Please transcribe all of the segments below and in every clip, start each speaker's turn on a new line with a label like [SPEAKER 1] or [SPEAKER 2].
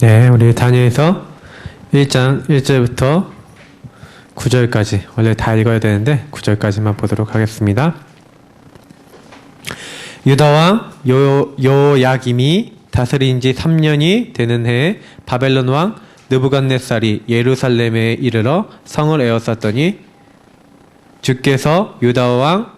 [SPEAKER 1] 네, 우리 다니엘서 1장 1절부터 9절까지 원래 다 읽어야 되는데 9절까지만 보도록 하겠습니다. 유다왕 요야김이 다스린 지 3년이 되는 해에 바벨론 왕 느부갓네살이 예루살렘에 이르러 성을 에워쌌더니 주께서 유다왕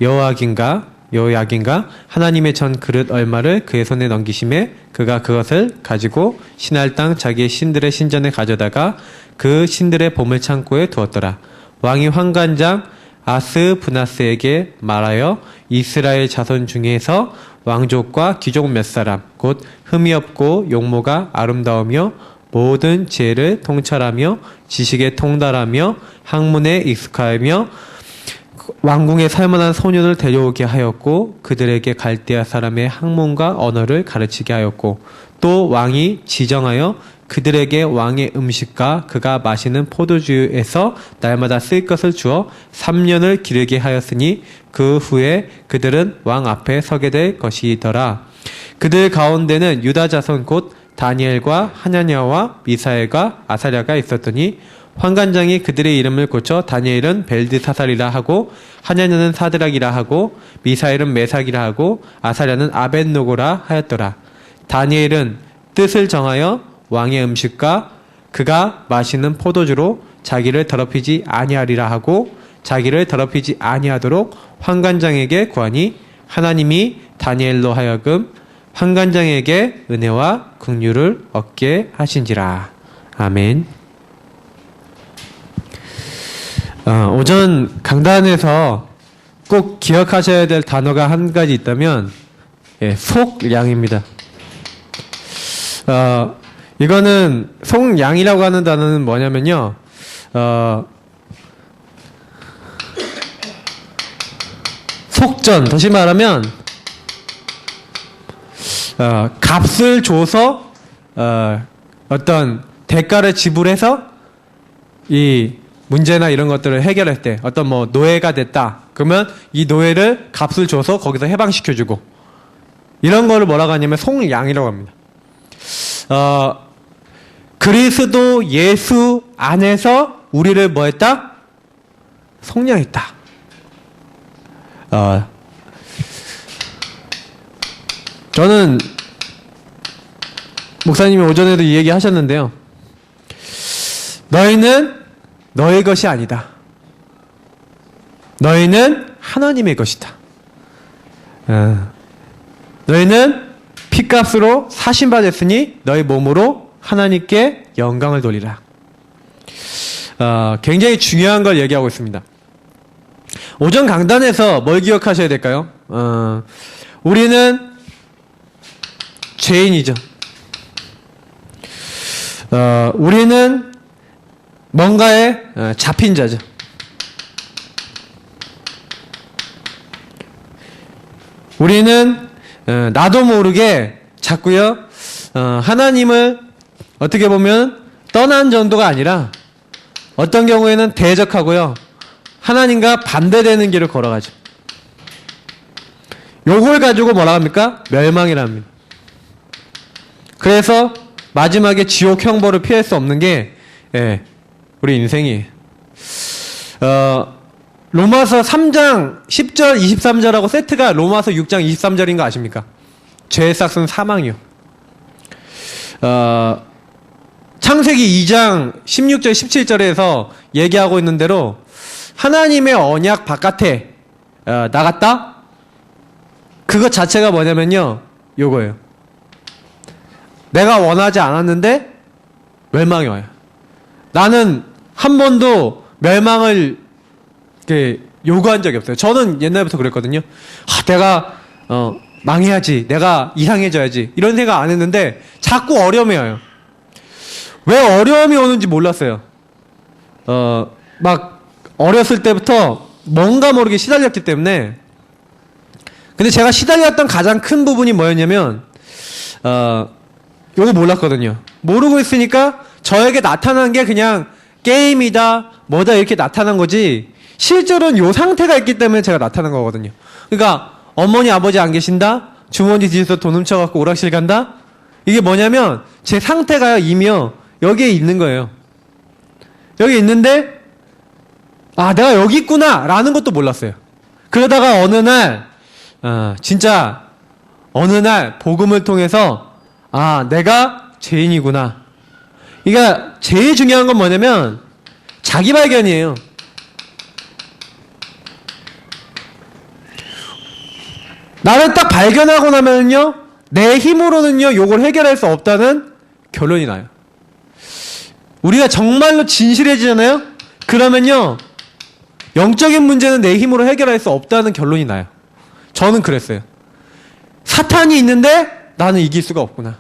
[SPEAKER 1] 여호야긴가 하나님의 전 그릇 얼마를 그의 손에 넘기심에 그가 그것을 가지고 신할 땅 자기의 신들의 신전에 가져다가 그 신들의 보물 창고에 두었더라. 왕이 환관장 아스부나스에게 말하여 이스라엘 자손 중에서 왕족과 귀족 몇 사람 곧 흠이 없고 용모가 아름다우며 모든 지혜를 통찰하며 지식에 통달하며 학문에 익숙하며 왕궁에 살만한 소년을 데려오게 하였고 그들에게 갈대아 사람의 학문과 언어를 가르치게 하였고 또 왕이 지정하여 그들에게 왕의 음식과 그가 마시는 포도주에서 날마다 쓸 것을 주어 3년을 기르게 하였으니 그 후에 그들은 왕 앞에 서게 될 것이더라. 그들 가운데는 유다 자손 곧 다니엘과 하나냐와 미사엘과 아사랴가 있었더니 환관장이 그들의 이름을 고쳐 다니엘은 벨드사살이라 하고 하냐냐는 사드락이라 하고 미사엘은 메삭이라 하고 아사랴는 아벳노고라 하였더라. 다니엘은 뜻을 정하여 왕의 음식과 그가 마시는 포도주로 자기를 더럽히지 아니하리라 하고 자기를 더럽히지 아니하도록 환관장에게 구하니 하나님이 다니엘로 하여금 환관장에게 은혜와 긍휼을 얻게 하신지라. 아멘. 오전 강단에서 꼭 기억하셔야 될 단어가 한 가지 있다면 속량입니다. 이거는 속량이라고 하는 단어는 뭐냐면요. 속전, 다시 말하면 값을 줘서 어떤 대가를 지불해서 이 문제나 이런 것들을 해결할 때 어떤 뭐 노예가 됐다 그러면 이 노예를 값을 줘서 거기서 해방시켜주고 이런 거를 뭐라고 하냐면 속량이라고 합니다. 그리스도 예수 안에서 우리를 뭐 했다? 속량했다. 저는 목사님이 오전에도 이 얘기 하셨는데요. 너희는 너의 것이 아니다. 너희는 하나님의 것이다. 너희는 피값으로 사신받았으니 너희 몸으로 하나님께 영광을 돌리라. 굉장히 중요한 걸 얘기하고 있습니다. 오전 강단에서 뭘 기억하셔야 될까요? 우리는 죄인이죠. 우리는 뭔가에 잡힌 자죠. 우리는 나도 모르게 자꾸요 하나님을 어떻게 보면 떠난 정도가 아니라 어떤 경우에는 대적하고요 하나님과 반대되는 길을 걸어가죠. 요걸 가지고 뭐라 합니까? 멸망이라 합니다. 그래서 마지막에 지옥 형벌을 피할 수 없는 게 우리 인생이 로마서 3장 10절 23절하고 세트가 로마서 6장 23절인 거 아십니까? 죄의 싹은 사망이요. 창세기 2장 16절 17절에서 얘기하고 있는 대로 하나님의 언약 바깥에 나갔다? 그것 자체가 뭐냐면요 요거예요. 내가 원하지 않았는데 멸망이 와요. 나는 한 번도 멸망을 요구한 적이 없어요. 저는 옛날부터 그랬거든요. 내가 망해야지, 내가 이상해져야지 이런 생각 안 했는데 자꾸 어려움이 와요. 왜 어려움이 오는지 몰랐어요. 막 어렸을 때부터 뭔가 모르게 시달렸기 때문에. 근데 제가 시달렸던 가장 큰 부분이 뭐였냐면 요거 몰랐거든요. 모르고 있으니까 저에게 나타난 게 그냥 게임이다 뭐다 이렇게 나타난 거지 실제로는 요 상태가 있기 때문에 제가 나타난 거거든요. 그러니까 어머니 아버지 안 계신다, 주머니 뒤에서 돈 훔쳐갖고 오락실 간다, 이게 뭐냐면 제 상태가요, 이미요, 여기에 있는 거예요. 여기 있는데, 아, 내가 여기 있구나, 라는 것도 몰랐어요. 그러다가 어느 날, 진짜, 어느 날, 복음을 통해서, 아, 내가 죄인이구나. 그러니까, 제일 중요한 건 뭐냐면, 자기 발견이에요. 나를 딱 발견하고 나면요, 내 힘으로는요, 요걸 해결할 수 없다는 결론이 나요. 우리가 정말로 진실해지잖아요? 그러면요, 영적인 문제는 내 힘으로 해결할 수 없다는 결론이 나요. 저는 그랬어요. 사탄이 있는데 나는 이길 수가 없구나.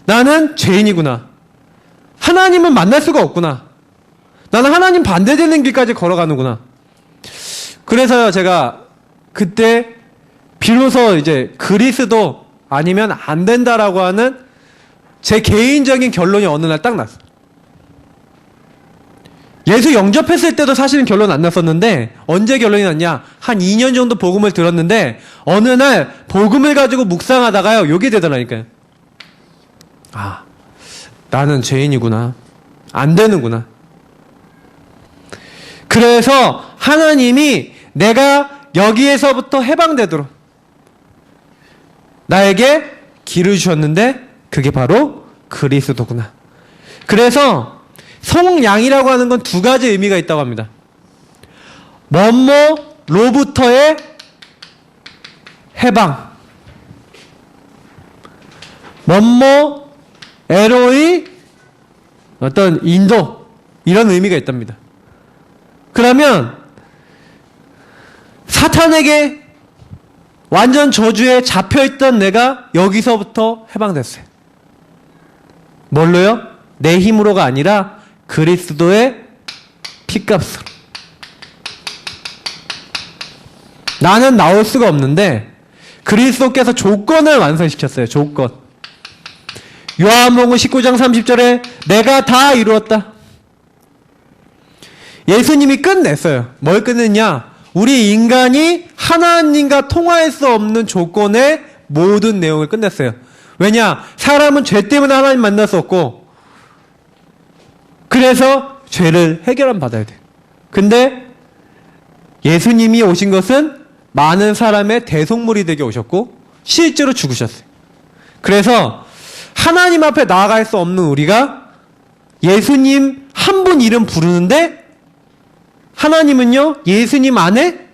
[SPEAKER 1] 나는 죄인이구나. 하나님은 만날 수가 없구나. 나는 하나님 반대되는 길까지 걸어가는구나. 그래서요, 제가 그때 비로소 이제 그리스도 아니면 안 된다라고 하는 제 개인적인 결론이 어느 날 딱 났어요. 예수 영접했을 때도 사실은 결론 안 났었는데, 언제 결론이 났냐? 한 2년 정도 복음을 들었는데, 어느 날 복음을 가지고 묵상하다가요, 요게 되더라니까요. 아, 나는 죄인이구나. 안 되는구나. 그래서 하나님이 내가 여기에서부터 해방되도록 나에게 길을 주셨는데, 그게 바로 그리스도구나. 그래서 성량이라고 하는 건 두 가지 의미가 있다고 합니다. 뭐뭐로부터의 해방, 뭐뭐에로의 어떤 인도, 이런 의미가 있답니다. 그러면 사탄에게 완전 저주에 잡혀있던 내가 여기서부터 해방됐어요. 뭘로요? 내 힘으로가 아니라 그리스도의 피값으로. 나는 나올 수가 없는데 그리스도께서 조건을 완성시켰어요. 조건. 요한복음 19장 30절에 내가 다 이루었다. 예수님이 끝냈어요. 뭘 끝냈냐? 우리 인간이 하나님과 통화할 수 없는 조건의 모든 내용을 끝냈어요. 왜냐? 사람은 죄 때문에 하나님 만날 수 없고, 그래서 죄를 해결함 받아야 돼. 근데 예수님이 오신 것은 많은 사람의 대속물이 되게 오셨고 실제로 죽으셨어요. 그래서 하나님 앞에 나아갈 수 없는 우리가 예수님 한 분 이름 부르는데, 하나님은요 예수님 안에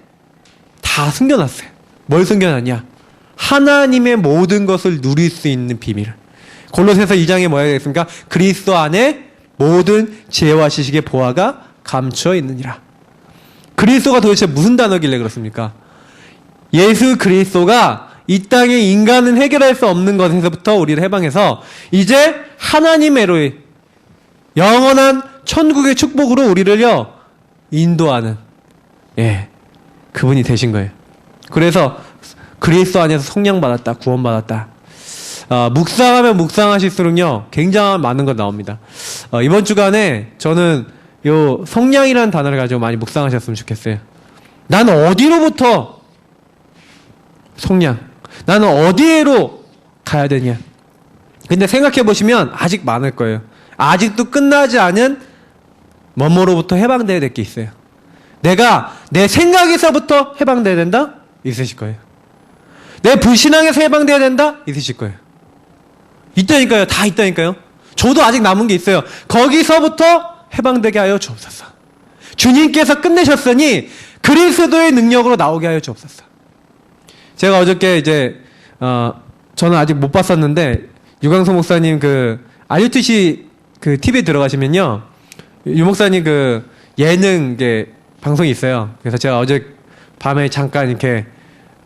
[SPEAKER 1] 다 숨겨놨어요. 뭘 숨겨놨냐? 하나님의 모든 것을 누릴 수 있는 비밀을. 골로새서 2장에 뭐가 되겠습니까? 그리스도 안에 모든 지혜와 지식의 보화가 감추어 있느니라. 그리스도가 도대체 무슨 단어길래 그렇습니까? 예수 그리스도가 이 땅의 인간은 해결할 수 없는 것에서부터 우리를 해방해서 이제 하나님의로의 영원한 천국의 축복으로 우리를요 인도하는, 그분이 되신 거예요. 그래서 그리스도 안에서 성령받았다, 구원받았다. 묵상하면 묵상하실수록요 굉장히 많은 것 나옵니다. 이번 주간에 저는 요 성량이라는 단어를 가지고 많이 묵상하셨으면 좋겠어요. 나는 어디로부터 성량, 나는 어디로 가야 되냐. 근데 생각해 보시면 아직 많을 거예요. 아직도 끝나지 않은 뭐뭐로부터 해방돼야 될 게 있어요. 내가 내 생각에서부터 해방돼야 된다? 있으실 거예요. 내 불신앙에서 해방돼야 된다? 있으실 거예요. 있다니까요. 다 있다니까요. 저도 아직 남은 게 있어요. 거기서부터 해방되게 하여 주옵소서. 주님께서 끝내셨으니 그리스도의 능력으로 나오게 하여 주옵소서. 제가 어저께 이제 저는 아직 못 봤었는데 유광수 목사님 그 RUTC 그 TV에 들어가시면요 유 목사님 그 예능 방송이 있어요. 그래서 제가 어제 밤에 잠깐 이렇게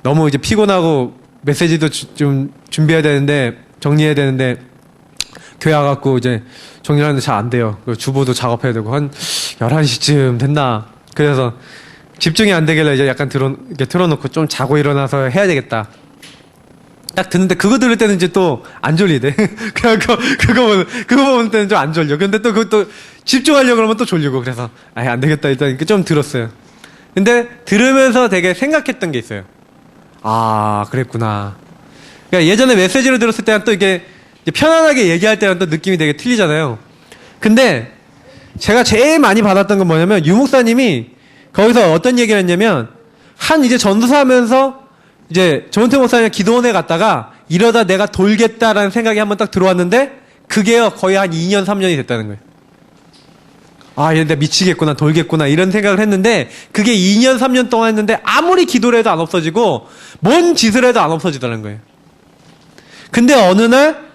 [SPEAKER 1] 너무 이제 피곤하고 메시지도 좀 준비해야 되는데 정리해야 되는데 교회 와갖고 이제 정리를 하는데 잘 안 돼요. 그리고 주보도 작업해야 되고 한 11시쯤 됐나. 그래서 집중이 안 되길래 이제 약간 이렇게 틀어놓고 좀 자고 일어나서 해야 되겠다. 딱 듣는데 그거 들을 때는 이제 또 안 졸리대. 그거 보는 때는 좀 안 졸려. 근데 또 그것도 집중하려고 그러면 또 졸리고. 그래서 아예 안 되겠다 일단 좀 들었어요. 근데 들으면서 되게 생각했던 게 있어요. 아, 그랬구나. 그러니까 예전에 메시지를 들었을 때는 또 이게 이제 편안하게 얘기할 때랑 또 느낌이 되게 틀리잖아요. 근데 제가 제일 많이 받았던 건 뭐냐면 유목사님이 거기서 어떤 얘기를 했냐면 이제 전도사하면서 이제 조은태 목사님 기도원에 갔다가 이러다 내가 돌겠다라는 생각이 한번 딱 들어왔는데 그게요 거의 한 2년 3년이 됐다는 거예요. 아, 얘 내가 미치겠구나, 돌겠구나, 이런 생각을 했는데, 그게 2년, 3년 동안 했는데, 아무리 기도를 해도 안 없어지고, 뭔 짓을 해도 안 없어지더라는 거예요. 근데 어느 날,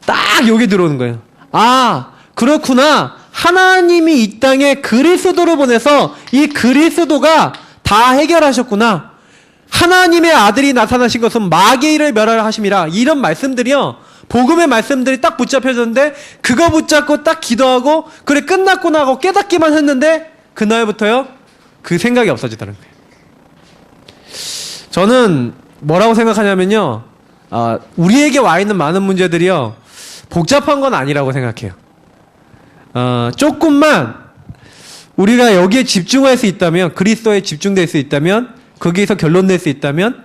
[SPEAKER 1] 딱 여기 들어오는 거예요. 아, 그렇구나. 하나님이 이 땅에 그리스도를 보내서, 이 그리스도가 다 해결하셨구나. 하나님의 아들이 나타나신 것은 마귀의 일을 멸하라 하심이라. 이런 말씀들이요. 복음의 말씀들이 딱 붙잡혀졌는데 그거 붙잡고 딱 기도하고 그래 끝났구나 하고 깨닫기만 했는데 그날부터요 그 생각이 없어지더라는 거예요. 저는 뭐라고 생각하냐면요 우리에게 와 있는 많은 문제들이요 복잡한 건 아니라고 생각해요. 조금만 우리가 여기에 집중할 수 있다면 그리스도에 집중될 수 있다면 거기에서 결론 낼 수 있다면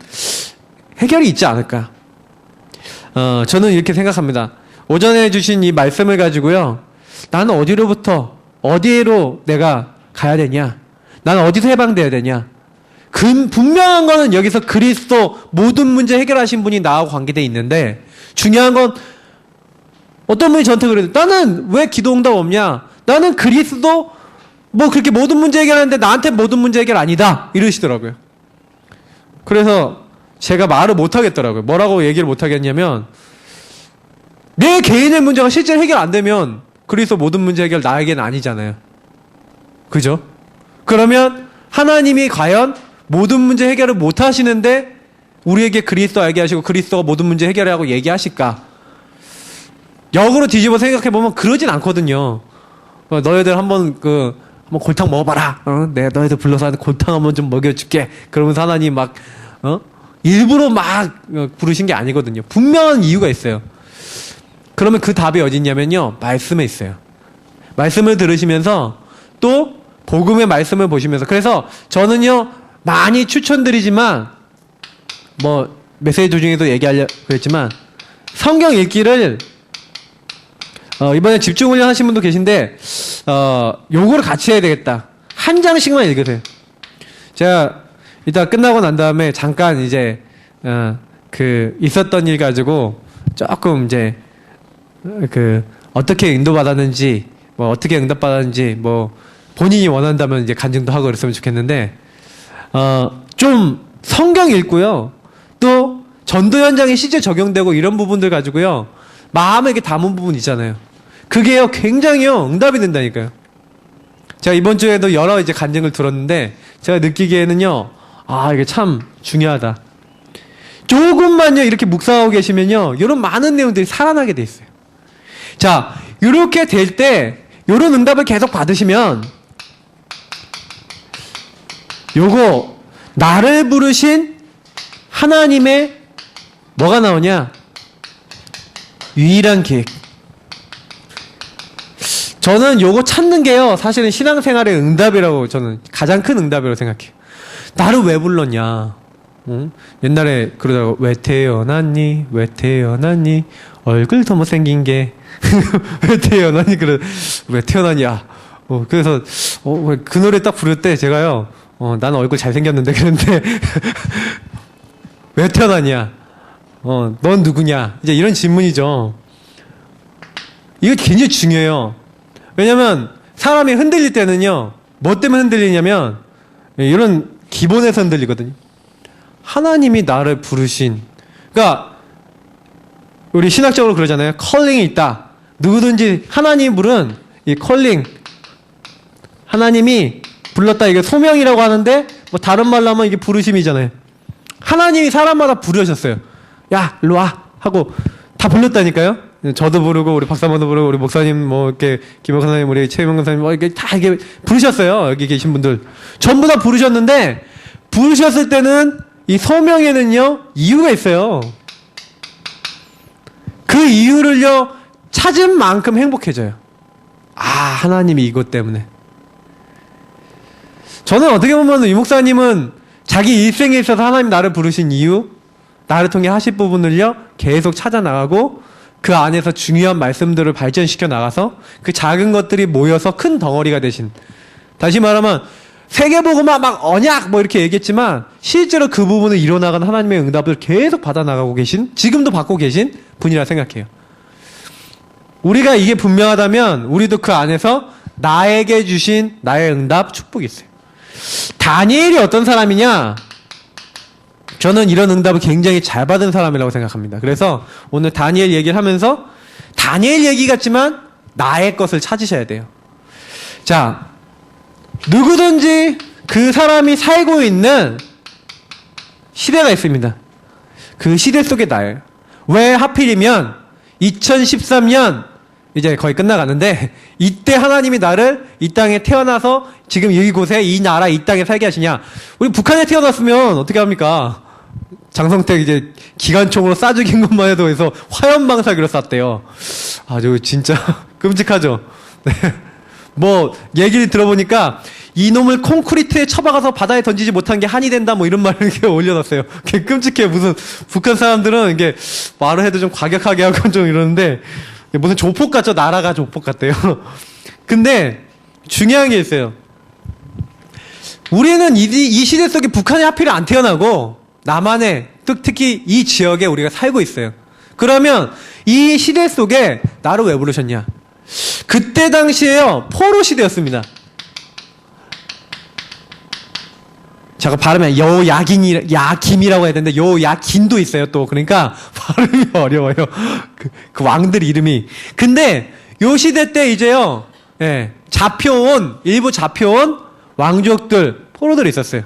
[SPEAKER 1] 해결이 있지 않을까. 저는 이렇게 생각합니다. 오전에 주신 이 말씀을 가지고요. 나는 어디로부터, 어디로 내가 가야 되냐? 나는 어디서 해방돼야 되냐? 분명한 거는 여기서 그리스도 모든 문제 해결하신 분이 나하고 관계돼 있는데, 중요한 건 어떤 분이 저한테 그래요. 나는 왜 기도 응답 없냐? 나는 그리스도 뭐 그렇게 모든 문제 해결하는데 나한테 모든 문제 해결 아니다. 이러시더라고요. 그래서 제가 말을 못하겠더라고요. 뭐라고 얘기를 못하겠냐면 내 개인의 문제가 실제로 해결 안 되면 그리스도 모든 문제 해결 나에게는 아니잖아요. 그죠? 그러면 하나님이 과연 모든 문제 해결을 못 하시는데 우리에게 그리스도 알게 하시고 그리스도가 모든 문제 해결하고 얘기하실까? 역으로 뒤집어 생각해보면 그러진 않거든요. 너희들 한번 골탕 먹어봐라. 내가 너희들 불러서 골탕 한번 좀 먹여줄게. 그러면서 하나님 일부러 막 부르신 게 아니거든요. 분명한 이유가 있어요. 그러면 그 답이 어디 있냐면요. 말씀에 있어요. 말씀을 들으시면서 또 복음의 말씀을 보시면서 그래서 저는요. 많이 추천드리지만 뭐 메시지 도중에도 얘기하려고 그랬지만 성경 읽기를 이번에 집중훈련 하신 분도 계신데 요거를 같이 해야 되겠다. 한 장씩만 읽으세요. 제가 이따 끝나고 난 다음에 잠깐 이제 있었던 일 가지고 조금 이제 어떻게 인도받았는지 뭐 어떻게 응답받았는지 뭐 본인이 원한다면 이제 간증도 하고 그랬으면 좋겠는데 좀 성경 읽고요. 또 전도 현장에 실제 적용되고 이런 부분들 가지고요. 마음에 이렇게 담은 부분 있잖아요. 그게요 굉장히요 응답이 된다니까요. 제가 이번 주에도 여러 이제 간증을 들었는데 제가 느끼기에는요. 이게 참 중요하다. 조금만요, 이렇게 묵상하고 계시면요, 이런 많은 내용들이 살아나게 돼 있어요. 자, 이렇게 될 때, 이런 응답을 계속 받으시면, 요거, 나를 부르신 하나님의 뭐가 나오냐? 유일한 계획. 저는 요거 찾는 게요, 사실은 신앙생활의 응답이라고 저는 가장 큰 응답이라고 생각해요. 나를 왜 불렀냐? 응? 옛날에 그러다가 왜 태어났니? 왜 태어났니? 얼굴 더 못생긴 게 왜 태어났니? 왜 태어났냐? 그래서 그 노래 딱 부를 때 제가요. 나는 얼굴 잘생겼는데 그런데 왜 태어났냐? 넌 누구냐? 이제 이런 질문이죠. 이거 굉장히 중요해요. 왜냐면 사람이 흔들릴 때는요. 뭐 때문에 흔들리냐면 이런 기본에서 흔들리거든요. 하나님이 나를 부르신, 그러니까 우리 신학적으로 그러잖아요. 컬링이 있다. 누구든지 하나님 부른 이 컬링, 하나님이 불렀다. 이게 소명이라고 하는데 뭐 다른 말로 하면 이게 부르심이잖아요. 하나님이 사람마다 부르셨어요. 야, 일로 와 하고 다 불렀다니까요. 저도 부르고 우리 박사모도 부르고 우리 목사님 뭐 이렇게 김영선 선생님 우리 최명근 선생님 뭐 이렇게 다 이게 부르셨어요. 여기 계신 분들 전부 다 부르셨는데 부르셨을 때는 이 소명에는요 이유가 있어요. 그 이유를요 찾은 만큼 행복해져요. 하나님이 이것 때문에. 저는 어떻게 보면 이 목사님은 자기 일생에 있어서 하나님 나를 부르신 이유, 나를 통해 하실 부분을요 계속 찾아 나가고 그 안에서 중요한 말씀들을 발전시켜 나가서 그 작은 것들이 모여서 큰 덩어리가 되신, 다시 말하면 세계복음화 막 언약 뭐 이렇게 얘기했지만 실제로 그 부분을 이뤄나가는 하나님의 응답을 계속 받아나가고 계신, 지금도 받고 계신 분이라 생각해요. 우리가 이게 분명하다면 우리도 그 안에서 나에게 주신 나의 응답 축복이 있어요. 다니엘이 어떤 사람이냐? 저는 이런 응답을 굉장히 잘 받은 사람이라고 생각합니다. 그래서 오늘 다니엘 얘기를 하면서 다니엘 얘기 같지만 나의 것을 찾으셔야 돼요. 자, 누구든지 그 사람이 살고 있는 시대가 있습니다. 그 시대 속에 나예요. 왜 하필이면 2013년 이제 거의 끝나가는데 이때 하나님이 나를 이 땅에 태어나서 지금 이곳에 이 나라 이 땅에 살게 하시냐? 우리 북한에 태어났으면 어떻게 합니까? 장성택 이제 기관총으로 쏴 죽인 것만 해도 해서 화염방사기로 쐈대요. 아주 진짜 끔찍하죠. 네. 뭐 얘기를 들어보니까 이놈을 콘크리트에 쳐박아서 바다에 던지지 못한 게 한이 된다 뭐 이런 말을 이렇게 올려놨어요. 그 끔찍해. 무슨 북한 사람들은 이게 말을 해도 좀 과격하게 하고 좀 이러는데 무슨 조폭 같죠. 나라가 조폭 같대요. 근데 중요한 게 있어요. 우리는 이 시대 속에 북한이 하필 안 태어나고 남한에 특히 이 지역에 우리가 살고 있어요. 그러면 이 시대 속에 나를 왜 부르셨냐? 그때 당시에요 포로 시대였습니다. 제가 발음에 야김이라고 해야 되는데 야긴도 있어요 또. 그러니까 발음이 어려워요. 그 왕들 이름이. 근데 요 시대 때 이제요 일부 잡혀온 왕족들 포로들이 있었어요.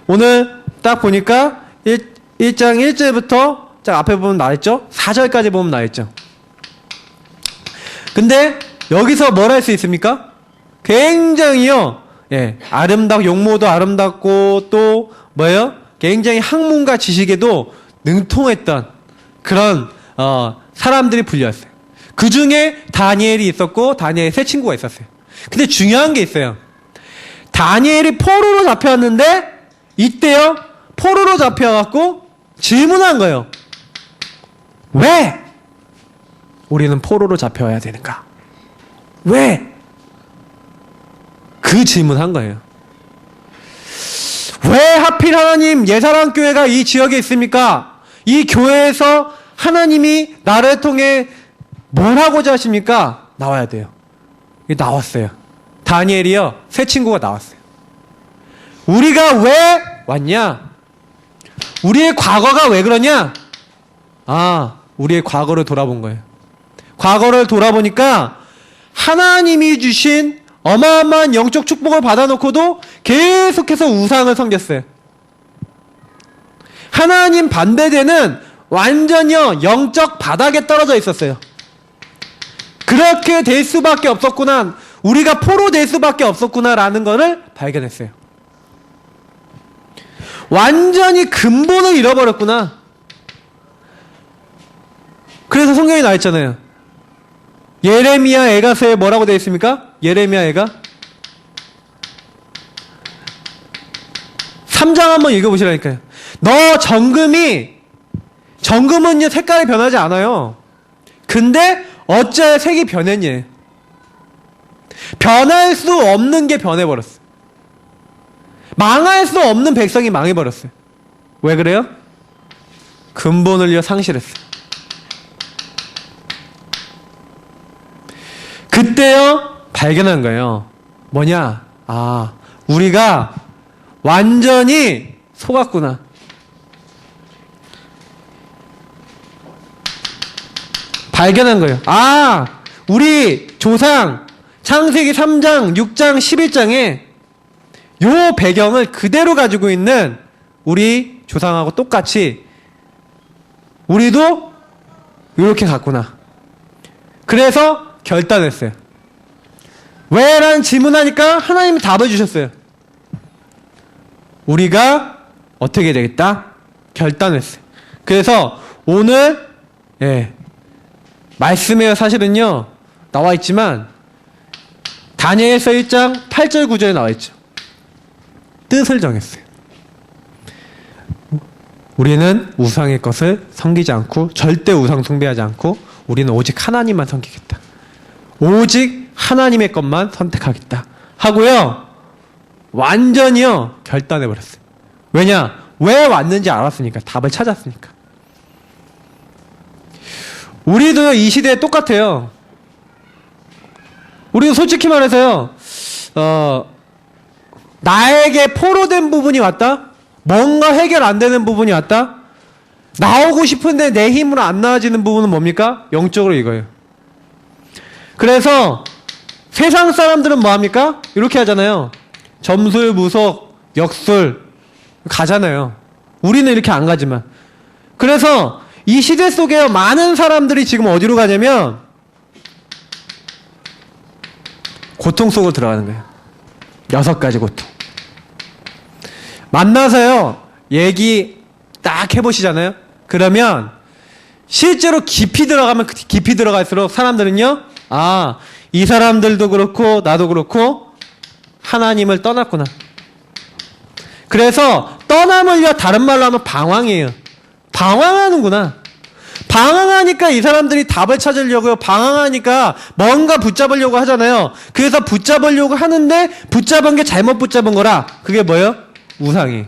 [SPEAKER 1] 오늘 딱 보니까 1장 1절부터 자 앞에 보면 나와있죠? 4절까지 보면 나와있죠. 근데 여기서 뭘 할 수 있습니까? 굉장히요 용모도 아름답고 또 뭐예요? 굉장히 학문과 지식에도 능통했던 그런 사람들이 불렸어요. 그 중에 다니엘이 있었고 다니엘의 세 친구가 있었어요. 근데 중요한 게 있어요. 다니엘이 포로로 잡혀왔는데 이때요 포로로 잡혀갖고 질문한 거예요. 왜 우리는 포로로 잡혀야 되는가? 왜? 그 질문한 거예요. 왜 하필 하나님 예사랑교회가 이 지역에 있습니까? 이 교회에서 하나님이 나를 통해 뭘 하고자 하십니까? 나와야 돼요. 나왔어요. 다니엘이요 새 친구가 나왔어요. 우리가 왜 왔냐? 우리의 과거가 왜 그러냐? 우리의 과거를 돌아본 거예요. 과거를 돌아보니까 하나님이 주신 어마어마한 영적 축복을 받아놓고도 계속해서 우상을 섬겼어요. 하나님 반대되는 완전히요 영적 바닥에 떨어져 있었어요. 그렇게 될 수밖에 없었구나, 우리가 포로 될 수밖에 없었구나라는 것을 발견했어요. 완전히 근본을 잃어버렸구나. 그래서 성경에 나와 있잖아요. 예레미야 애가서에 뭐라고 되어 있습니까? 예레미야 애가 3장 한번 읽어보시라니까요. 너 정금은요 색깔이 변하지 않아요. 근데 어째 색이 변했니? 변할 수 없는 게 변해버렸어. 망할 수 없는 백성이 망해버렸어요. 왜 그래요? 근본을요 상실했어요. 그때요 발견한 거예요. 뭐냐? 우리가 완전히 속았구나. 발견한 거예요. 우리 조상 창세기 3장, 6장, 11장에 요 배경을 그대로 가지고 있는 우리 조상하고 똑같이 우리도 이렇게 갔구나. 그래서 결단했어요. 왜? 라는 질문하니까 하나님이 답을 주셨어요. 우리가 어떻게 되겠다? 결단했어요. 그래서 오늘 말씀에 사실은요 나와 있지만 다니엘서 1장 8절 9절에 나와 있죠. 뜻을 정했어요. 우리는 우상의 것을 섬기지 않고 절대 우상 숭배하지 않고 우리는 오직 하나님만 섬기겠다. 오직 하나님의 것만 선택하겠다 하고요. 완전히요 결단해버렸어요. 왜냐? 왜 왔는지 알았으니까. 답을 찾았으니까. 우리도 이 시대에 똑같아요. 우리도 솔직히 말해서요. 나에게 포로된 부분이 왔다? 뭔가 해결 안 되는 부분이 왔다? 나오고 싶은데 내 힘으로 안 나아지는 부분은 뭡니까? 영적으로 이거예요. 그래서 세상 사람들은 뭐합니까? 이렇게 하잖아요. 점술, 무속, 역술 가잖아요. 우리는 이렇게 안 가지만. 그래서 이 시대 속에 많은 사람들이 지금 어디로 가냐면 고통 속으로 들어가는 거예요. 6가지 고통. 만나서요 얘기 딱 해보시잖아요. 그러면 실제로 깊이 들어갈수록 사람들은요, 아, 이 사람들도 그렇고 나도 그렇고 하나님을 떠났구나. 그래서 떠남을요 다른 말로 하면 방황이에요. 방황하는구나. 방황하니까 이 사람들이 답을 찾으려고요. 방황하니까 뭔가 붙잡으려고 하잖아요. 그래서 붙잡으려고 하는데 붙잡은 게 잘못 붙잡은 거라. 그게 뭐예요? 우상이.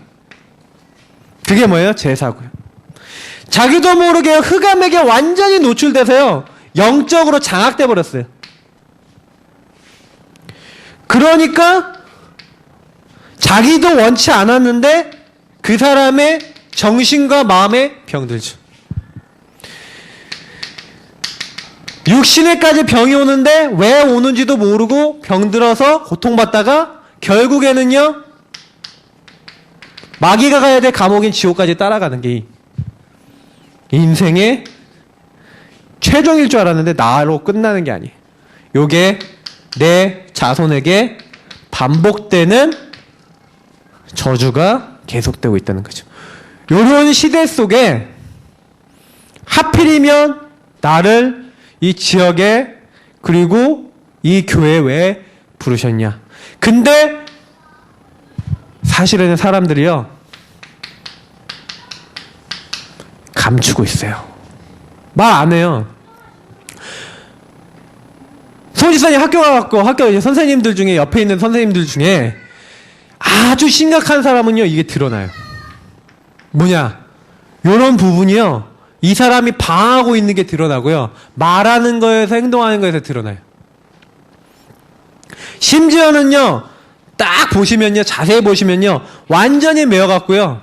[SPEAKER 1] 그게 뭐예요? 제사고요. 자기도 모르게 흑암에게 완전히 노출돼서요 영적으로 장악돼 버렸어요. 그러니까 자기도 원치 않았는데 그 사람의 정신과 마음에 병들죠. 육신에까지 병이 오는데 왜 오는지도 모르고 병들어서 고통받다가 결국에는요 마귀가 가야 될 감옥인 지옥까지 따라가는 게 인생의 최종일 줄 알았는데 나로 끝나는 게 아니에요. 요게 내 자손에게 반복되는 저주가 계속되고 있다는 거죠. 요런 시대 속에 하필이면 나를 이 지역에 그리고 이 교회에 왜 부르셨냐. 근데 사실은 사람들이요 감추고 있어요. 말 안 해요. 손지선이 학교 가갖고 학교 선생님들 중에 옆에 있는 선생님들 중에 아주 심각한 사람은요 이게 드러나요. 뭐냐? 요런 부분이요 이 사람이 방하고 있는 게 드러나고요 말하는 거에서 행동하는 거에서 드러나요. 심지어는요 딱 보시면요 자세히 보시면요 완전히 매어갖고요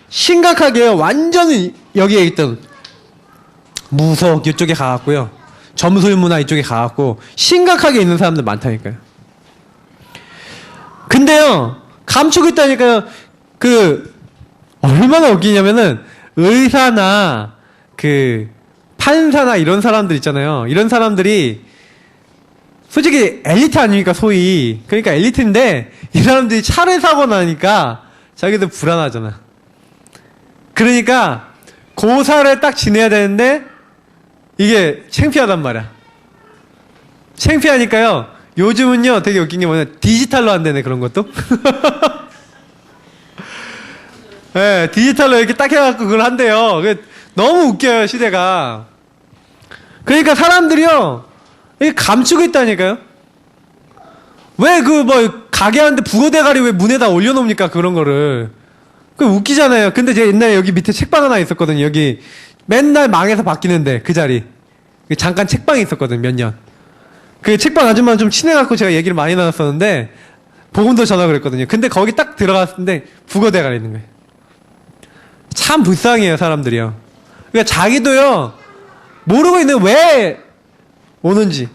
[SPEAKER 1] 심각하게요 완전히 여기에 있던 무속 이쪽에 가갖고요 점술문화 이쪽에 가갖고 심각하게 있는 사람들 많다니까요. 근데요 감추고 있다니까요. 그 얼마나 웃기냐면은 의사나 그 판사나 이런 사람들 있잖아요. 이런 사람들이 솔직히 엘리트 아닙니까 소위. 그러니까 엘리트인데 이 사람들이 차를 사고 나니까 자기들 불안하잖아. 그러니까 고사를 딱 지내야 되는데 이게 창피하단 말이야. 창피하니까요 요즘은요 되게 웃긴 게 뭐냐 디지털로 한다네 그런 것도. 네, 디지털로 이렇게 딱 해갖고 그걸 한대요. 너무 웃겨요 시대가. 그러니까 사람들이요 이게 감추고 있다니까요. 왜 그 뭐 가게 하는데 북어대가리 왜 문에다 올려놓습니까 그런 거를. 그 웃기잖아요. 근데 제가 옛날에 여기 밑에 책방 하나 있었거든요. 여기 맨날 망해서 바뀌는데 그 자리 잠깐 책방이 있었거든 몇 년. 그 책방 아줌마는 좀 친해갖고 제가 얘기를 많이 나눴었는데 보금도 전화 그랬거든요. 근데 거기 딱 들어갔는데 북어대가리 있는 거예요. 참 불쌍해요 사람들이요. 그러니까 자기도요 모르고 있는 왜 오는지.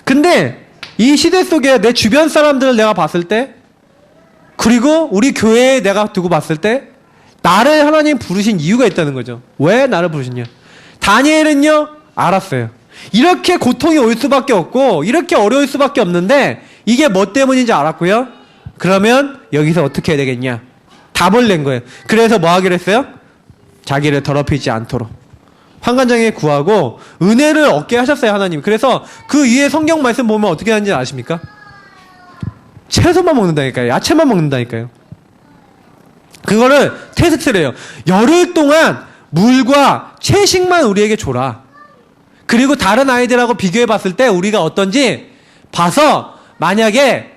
[SPEAKER 1] 근데 이 시대 속에 내 주변 사람들을 내가 봤을 때 그리고 우리 교회에 내가 두고 봤을 때 나를 하나님 부르신 이유가 있다는 거죠. 왜 나를 부르셨냐. 다니엘은요 알았어요. 이렇게 고통이 올 수밖에 없고 이렇게 어려울 수밖에 없는데 이게 뭐 때문인지 알았고요. 그러면 여기서 어떻게 해야 되겠냐. 답을 낸 거예요. 그래서 뭐 하기로 했어요? 자기를 더럽히지 않도록 환관장에 구하고 은혜를 얻게 하셨어요 하나님. 그래서 그 위에 성경 말씀 보면 어떻게 하는지 아십니까? 채소만 먹는다니까요. 야채만 먹는다니까요. 그거를 테스트를 해요. 열흘 동안 물과 채식만 우리에게 줘라. 그리고 다른 아이들하고 비교해 봤을 때 우리가 어떤지 봐서 만약에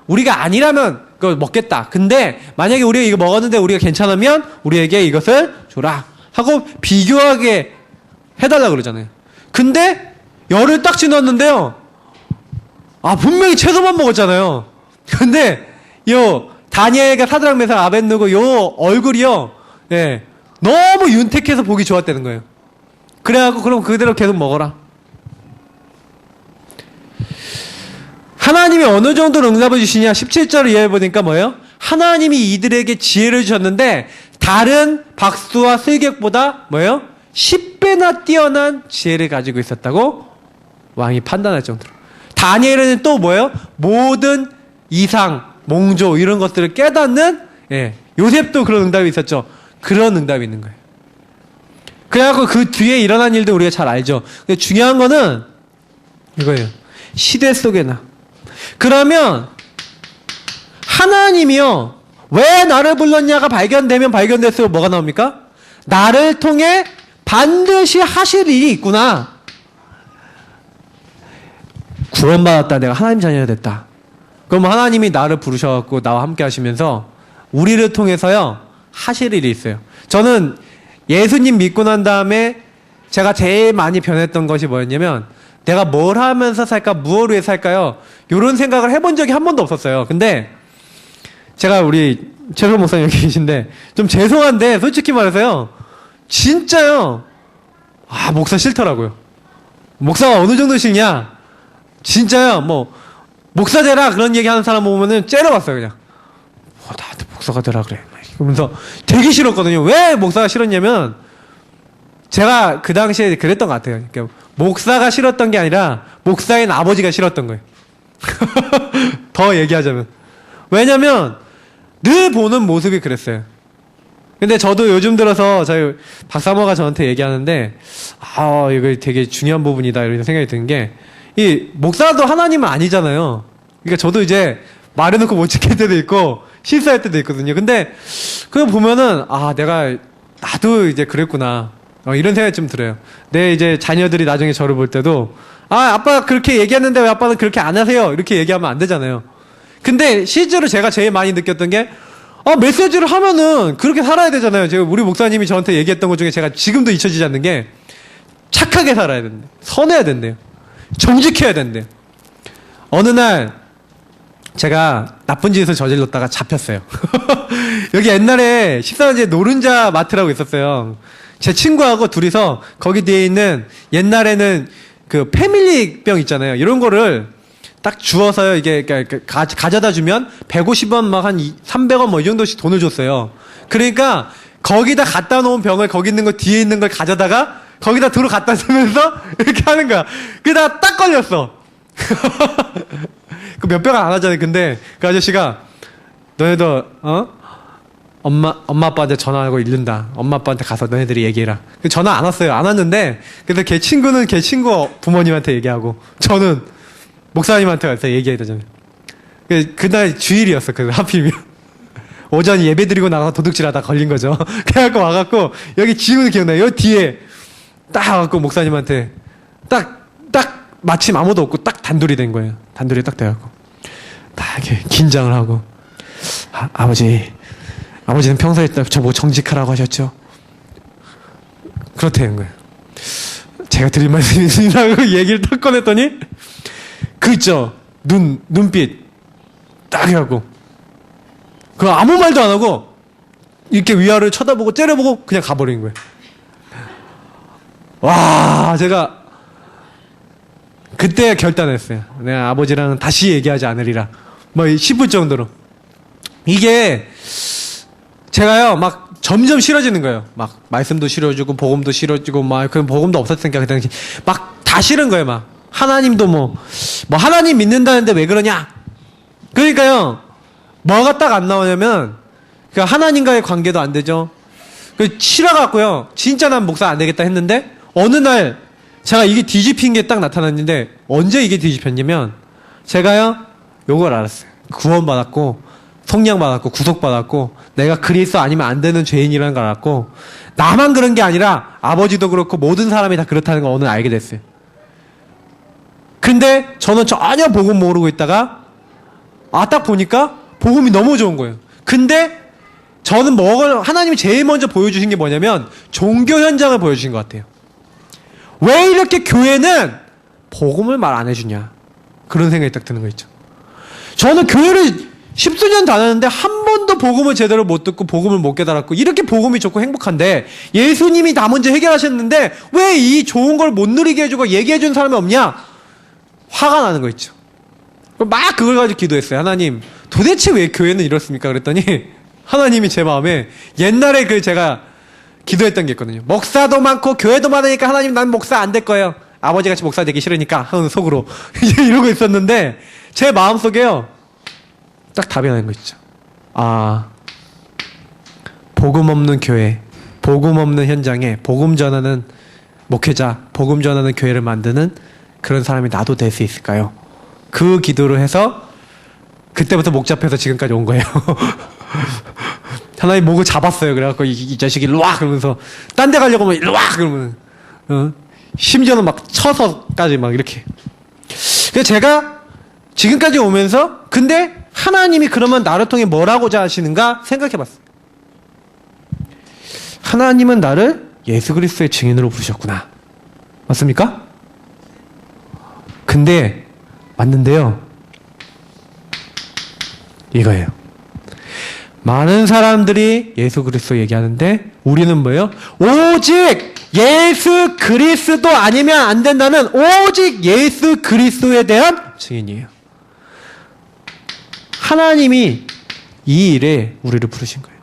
[SPEAKER 1] 우리가 아니라면 그거 먹겠다. 근데 만약에 우리가 이거 먹었는데 우리가 괜찮으면 우리에게 이것을 줘라 하고 비교하게 해달라 그러잖아요. 근데 열흘 딱 지났는데요. 분명히 채소만 먹었잖아요. 근데 요 다니엘과 사드락 메삭 아벳느고 요 얼굴이요. 예. 너무 윤택해서 보기 좋았다는 거예요. 그래갖고 그럼 그대로 계속 먹어라. 하나님이 어느 정도로 응답을 주시냐? 17절을 이해해보니까 뭐예요? 하나님이 이들에게 지혜를 주셨는데 다른 박수와 슬객보다 뭐예요? 10배나 뛰어난 지혜를 가지고 있었다고 왕이 판단할 정도로. 다니엘은 또 뭐예요? 모든 이상, 몽조 이런 것들을 깨닫는 요셉도 그런 응답이 있었죠. 그런 응답이 있는 거예요. 그래갖고 그 뒤에 일어난 일도 우리가 잘 알죠. 근데 중요한 거는 이거예요. 시대 속에나. 그러면 하나님이요. 왜 나를 불렀냐가 발견되면 발견될수록 뭐가 나옵니까? 나를 통해 반드시 하실 일이 있구나. 구원받았다. 내가 하나님 자녀가 됐다. 그럼 하나님이 나를 부르셔갖고 나와 함께 하시면서 우리를 통해서요. 하실 일이 있어요. 저는 예수님 믿고 난 다음에 제가 제일 많이 변했던 것이 뭐였냐면 내가 뭘 하면서 살까? 무엇을 위해 살까요? 이런 생각을 해본 적이 한 번도 없었어요. 근데 제가 우리 최소 목사님 여기 계신데 좀 죄송한데 솔직히 말해서요. 진짜요. 목사 싫더라고요. 목사가 어느 정도 싫냐? 진짜요. 목사 되라 그런 얘기 하는 사람 보면은 째려봤어요. 그냥. 나한테 목사가 되라 그래. 그러면서 되게 싫었거든요. 왜 목사가 싫었냐면 제가 그 당시에 그랬던 것 같아요. 그러니까 목사가 싫었던 게 아니라 목사인 아버지가 싫었던 거예요. 더 얘기하자면. 왜냐면 늘 보는 모습이 그랬어요. 근데 저도 요즘 들어서 저희 박사모가 저한테 얘기하는데 이거 되게 중요한 부분이다 이런 생각이 드는 게 이 목사도 하나님은 아니잖아요. 그러니까 저도 이제 말해놓고 못 지킬 때도 있고 실수할 때도 있거든요. 근데 그거 보면은 나도 이제 그랬구나 이런 생각이 좀 들어요. 내 이제 자녀들이 나중에 저를 볼 때도 아빠 그렇게 얘기했는데 왜 아빠는 그렇게 안 하세요? 이렇게 얘기하면 안 되잖아요. 근데 실제로 제가 제일 많이 느꼈던 게 메시지를 하면은 그렇게 살아야 되잖아요. 제가 우리 목사님이 저한테 얘기했던 것 중에 제가 지금도 잊혀지지 않는 게 착하게 살아야 된대. 선해야 된대요. 정직해야 된대요. 어느 날 제가 나쁜 짓을 저질렀다가 잡혔어요. 여기 옛날에 14년제 노른자 마트라고 있었어요. 제 친구하고 둘이서 거기 뒤에 있는 옛날에는 그 패밀리병 있잖아요. 이런 거를 딱 주워서요. 이게 가져다 주면 150원 막 한 300원 뭐 이 정도씩 돈을 줬어요. 그러니까 거기다 갖다 놓은 병을 거기 있는 거 뒤에 있는 걸 가져다가 거기다 도로 갖다 주면서 이렇게 하는 거야. 그러다가 딱 걸렸어. 그 몇 병을 안 하잖아요. 근데 그 아저씨가 너네도 엄마 아빠한테 전화하고 잃는다. 엄마 아빠한테 가서 너네들이 얘기해라. 전화 안 왔어요. 안 왔는데 그래서 걔 친구는 걔 친구 부모님한테 얘기하고 저는 목사님한테 가서 얘기해야 되잖아요. 그날 주일이었어. 하필이면 오전 예배 드리고 나가서 도둑질하다 걸린 거죠. 그래갖고 와갖고 여기 지금은 기억나요. 여기 뒤에 딱 와갖고 목사님한테 딱 마침 아무도 없고 딱 단둘이 된 거예요. 단둘이 딱 돼갖고 딱 이렇게 긴장을 하고 아버지는 평소에 저보고 정직하라고 하셨죠? 그렇다는 거예요. 제가 드린 말씀이 있으라고 얘기를 딱 꺼냈더니 있죠. 눈빛 딱 해갖고 아무 말도 안 하고 이렇게 위아래를 쳐다보고 째려보고 그냥 가버린 거예요. 와, 제가 그때 결단했어요. 내가 아버지랑은 다시 얘기하지 않으리라. 싶을 정도로. 이게 제가요 막 점점 싫어지는 거예요. 막 말씀도 싫어지고 복음도 싫어지고 그 복음도 없었으니까 그 당시 막 다 싫은 거예요. 막 하나님도 하나님 믿는다는데 왜 그러냐? 그러니까요 뭐가 딱 안 나오냐면 하나님과의 관계도 안 되죠. 싫어갖고요 진짜 난 목사 안 되겠다 했는데 어느 날 제가 이게 뒤집힌 게 딱 나타났는데 언제 이게 뒤집혔냐면 제가요 요걸 알았어요. 구원받았고 성령 받았고 구속받았고 내가 그리스도 아니면 안 되는 죄인이라는 걸 알았고 나만 그런 게 아니라 아버지도 그렇고 모든 사람이 다 그렇다는 걸 오늘 알게 됐어요. 근데 저는 전혀 복음 모르고 있다가 딱 보니까 복음이 너무 좋은 거예요. 근데 저는 하나님이 제일 먼저 보여주신 게 뭐냐면 종교 현장을 보여주신 것 같아요. 왜 이렇게 교회는 복음을 말 안 해주냐 그런 생각이 딱 드는 거 있죠. 저는 교회를 십수년 다녔는데 한 번도 복음을 제대로 못 듣고 복음을 못 깨달았고 이렇게 복음이 좋고 행복한데 예수님이 다 먼저 해결하셨는데 왜 이 좋은 걸 못 누리게 해주고 얘기해준 사람이 없냐? 화가 나는 거 있죠. 막 그걸 가지고 기도했어요. 하나님 도대체 왜 교회는 이렇습니까? 그랬더니 하나님이 제 마음에 옛날에 제가 기도했던 게 있거든요. 목사도 많고 교회도 많으니까 하나님 난 목사 안 될 거예요. 아버지같이 목사 되기 싫으니까 하는 속으로 이러고 있었는데 제 마음속에요. 딱 답이 나는 거 있죠. 복음 없는 교회, 복음 없는 현장에 복음 전하는 목회자, 복음 전하는 교회를 만드는 그런 사람이 나도 될 수 있을까요? 그 기도를 해서 그때부터 목 잡혀서 지금까지 온 거예요. 하나님 목을 잡았어요. 그래갖고 이 자식이 일로 와! 그러면서 딴 데 가려고 하면 일로 와! 그러면 심지어는 막 쳐서까지 막 이렇게. 그래서 제가 지금까지 오면서 근데 하나님이 그러면 나를 통해 뭘 하고자 하시는가 생각해봤어요. 하나님은 나를 예수 그리스도의 증인으로 부르셨구나. 맞습니까? 근데 맞는데요. 이거예요. 많은 사람들이 예수 그리스도 얘기하는데 우리는 뭐예요? 오직 예수 그리스도 아니면 안 된다는 오직 예수 그리스도에 대한 증인이에요. 하나님이 이 일에 우리를 부르신 거예요.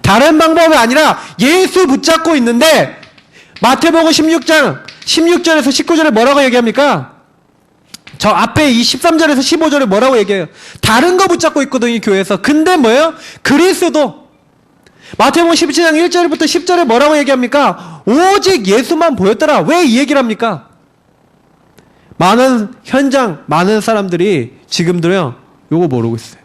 [SPEAKER 1] 다른 방법이 아니라 예수 붙잡고 있는데 마태복음 16장 16절에서 19절에 뭐라고 얘기합니까? 저 앞에 이 13절에서 15절에 뭐라고 얘기해요? 다른 거 붙잡고 있거든요, 이 교회에서. 근데 뭐예요? 그리스도. 마태복음 17장 1절부터 10절에 뭐라고 얘기합니까? 오직 예수만 보였더라. 왜 이 얘기를 합니까? 많은 현장, 많은 사람들이 지금도요, 요거 모르고 있어요.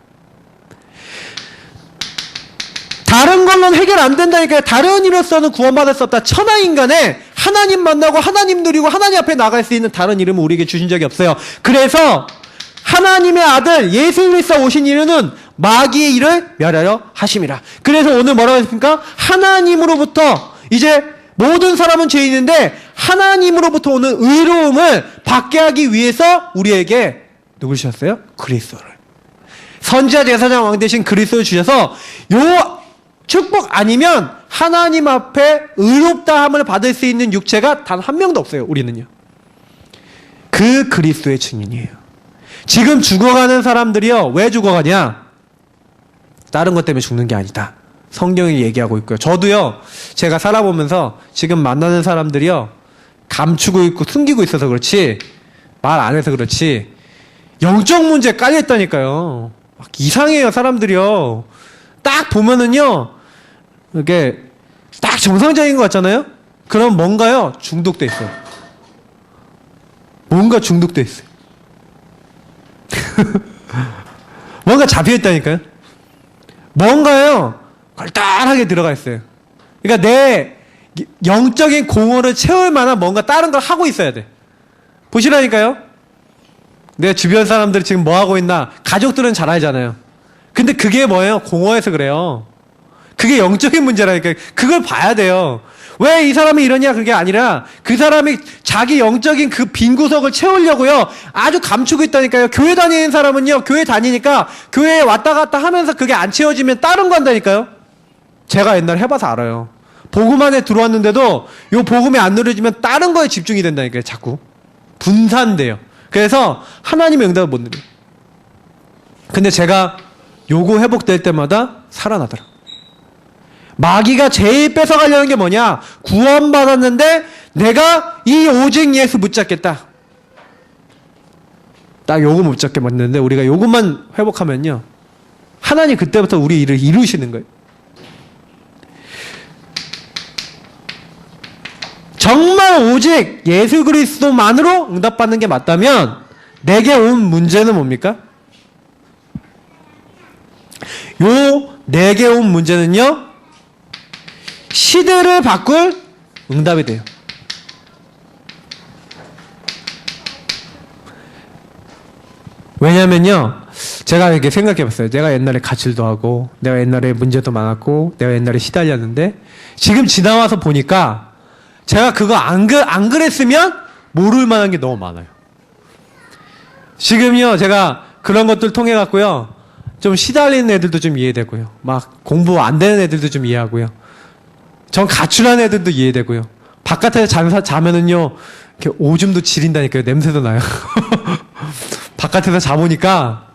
[SPEAKER 1] 다른 걸로는 해결 안 된다니까요. 다른 이로서는 구원받을 수 없다. 천하인간에 하나님 만나고 하나님 누리고 하나님 앞에 나갈 수 있는 다른 이름을 우리에게 주신 적이 없어요. 그래서 하나님의 아들 예수 그리스도 오신 이유는 마귀의 일을 멸하려 하심이라. 그래서 오늘 뭐라고 했습니까? 하나님으로부터 이제 모든 사람은 죄인인데 하나님으로부터 오는 의로움을 받게 하기 위해서 우리에게 누굴 주셨어요? 그리스도를. 선지자 제사장 왕 대신 그리스도를 주셔서 요 축복 아니면 하나님 앞에 의롭다함을 받을 수 있는 육체가 단 한 명도 없어요. 우리는요. 그 그리스도의 증인이에요. 지금 죽어가는 사람들이요. 왜 죽어가냐? 다른 것 때문에 죽는 게 아니다. 성경이 얘기하고 있고요. 저도요. 제가 살아보면서 지금 만나는 사람들이요. 감추고 있고 숨기고 있어서 그렇지 말 안 해서 그렇지 영적 문제에 깔려있다니까요. 막 이상해요. 사람들이요. 딱 보면은요. 이게 딱 정상적인 것 같잖아요. 그럼 뭔가요? 중독돼 있어요. 뭔가 중독돼 있어요. 뭔가 잡혀있다니까요. 뭔가요? 걸딱하게 들어가 있어요. 그러니까 내 영적인 공허를 채울 만한 뭔가 다른 걸 하고 있어야 돼. 보시라니까요. 내 주변 사람들이 지금 뭐 하고 있나 가족들은 잘 알잖아요. 근데 그게 뭐예요? 공허해서 그래요. 그게 영적인 문제라니까. 그걸 봐야 돼요. 왜 이 사람이 이러냐 그게 아니라 그 사람이 자기 영적인 그 빈 구석을 채우려고요 아주 감추고 있다니까요. 교회 다니는 사람은요 교회 다니니까 교회에 왔다 갔다 하면서 그게 안 채워지면 다른 거 한다니까요. 제가 옛날에 해봐서 알아요. 복음 안에 들어왔는데도 요 복음이 안 누려지면 다른 거에 집중이 된다니까요. 자꾸 분산돼요. 그래서 하나님의 응답을 못 누려요. 근데 제가 요거 회복될 때마다 살아나더라. 마귀가 제일 뺏어가려는 게 뭐냐? 구원받았는데 내가 이 오직 예수 붙잡겠다. 딱 요거 못 잡게 만드는데 우리가 요것만 회복하면요 하나님 그때부터 우리 일을 이루시는 거예요. 정말 오직 예수 그리스도만으로 응답받는 게 맞다면 내게 온 문제는 뭡니까? 요 4개 온 문제는요, 시대를 바꿀 응답이 돼요. 왜냐면요, 제가 이렇게 생각해 봤어요. 내가 옛날에 가출도 하고, 내가 옛날에 문제도 많았고, 내가 옛날에 시달렸는데, 지금 지나와서 보니까, 제가 그거 안 그랬으면 모를 만한 게 너무 많아요. 지금요, 제가 그런 것들 통해 갖고요, 좀 시달리는 애들도 좀 이해되고요. 막 공부 안 되는 애들도 좀 이해하고요. 전 가출한 애들도 이해되고요. 바깥에서 자면은요, 이렇게 오줌도 지린다니까요. 냄새도 나요. 바깥에서 자보니까,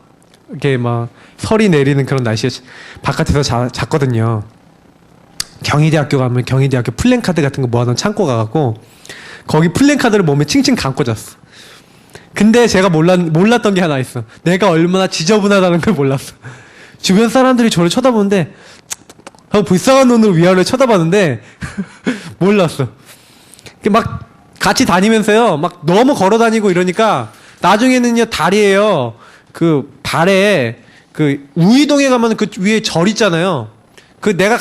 [SPEAKER 1] 이렇게 막, 설이 내리는 그런 날씨에 바깥에서 잤거든요. 경희대학교 가면 경희대학교 플랜카드 같은 거 모아놓은 창고 가갖고, 거기 플랜카드를 몸에 칭칭 감고 잤어. 근데 제가 몰랐던 게 하나 있어. 내가 얼마나 지저분하다는 걸 몰랐어. 주변 사람들이 저를 쳐다보는데, 하고 불쌍한 눈으로 위아래를 쳐다봤는데, 몰랐어. 막, 같이 다니면서요, 막 너무 걸어 다니고 이러니까, 나중에는요, 다리에요, 그 발에, 그 우이동에 가면 그 위에 절 있잖아요. 그 제가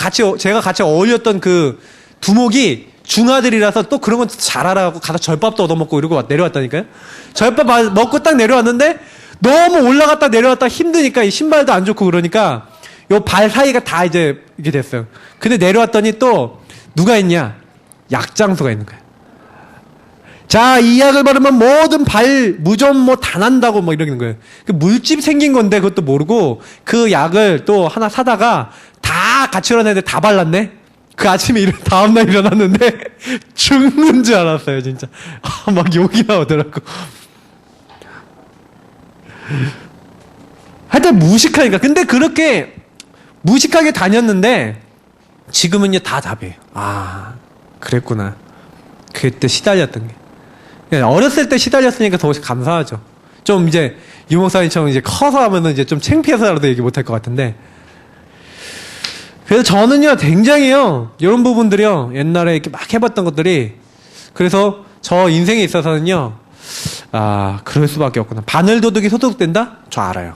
[SPEAKER 1] 같이 어울렸던 그 두목이 중아들이라서 또 그런 건 잘 알아갖고 가서 절밥도 얻어먹고 이러고 내려왔다니까요. 절밥 먹고 딱 내려왔는데, 너무 올라갔다 내려왔다 힘드니까 이 신발도 안 좋고 그러니까, 요 발 사이가 다 이제 이렇게 됐어요. 근데 내려왔더니 또 누가 있냐? 약장수가 있는 거야. 자, 이 약을 바르면 모든 무좀 다 난다고 이러는 거예요. 그 물집 생긴 건데 그것도 모르고 그 약을 또 하나 사다가 다 가출한 애들 다 발랐네? 그 아침에 다음날 일어났는데 죽는 줄 알았어요, 진짜. 막 욕이 나오더라고. 하여튼 무식하니까. 근데 그렇게 무식하게 다녔는데 지금은요 다 답이에요. 아, 그랬구나. 그때 시달렸던 게. 어렸을 때 시달렸으니까 더 감사하죠. 좀 이제 유 목사님처럼 이제 커서 하면은 이제 좀 창피해서라도 얘기 못할 것 같은데. 그래서 저는요 굉장히요 이런 부분들이요 옛날에 이렇게 막 해봤던 것들이, 그래서 저 인생에 있어서는요, 아, 그럴 수밖에 없구나. 바늘도둑이 소독된다? 저 알아요.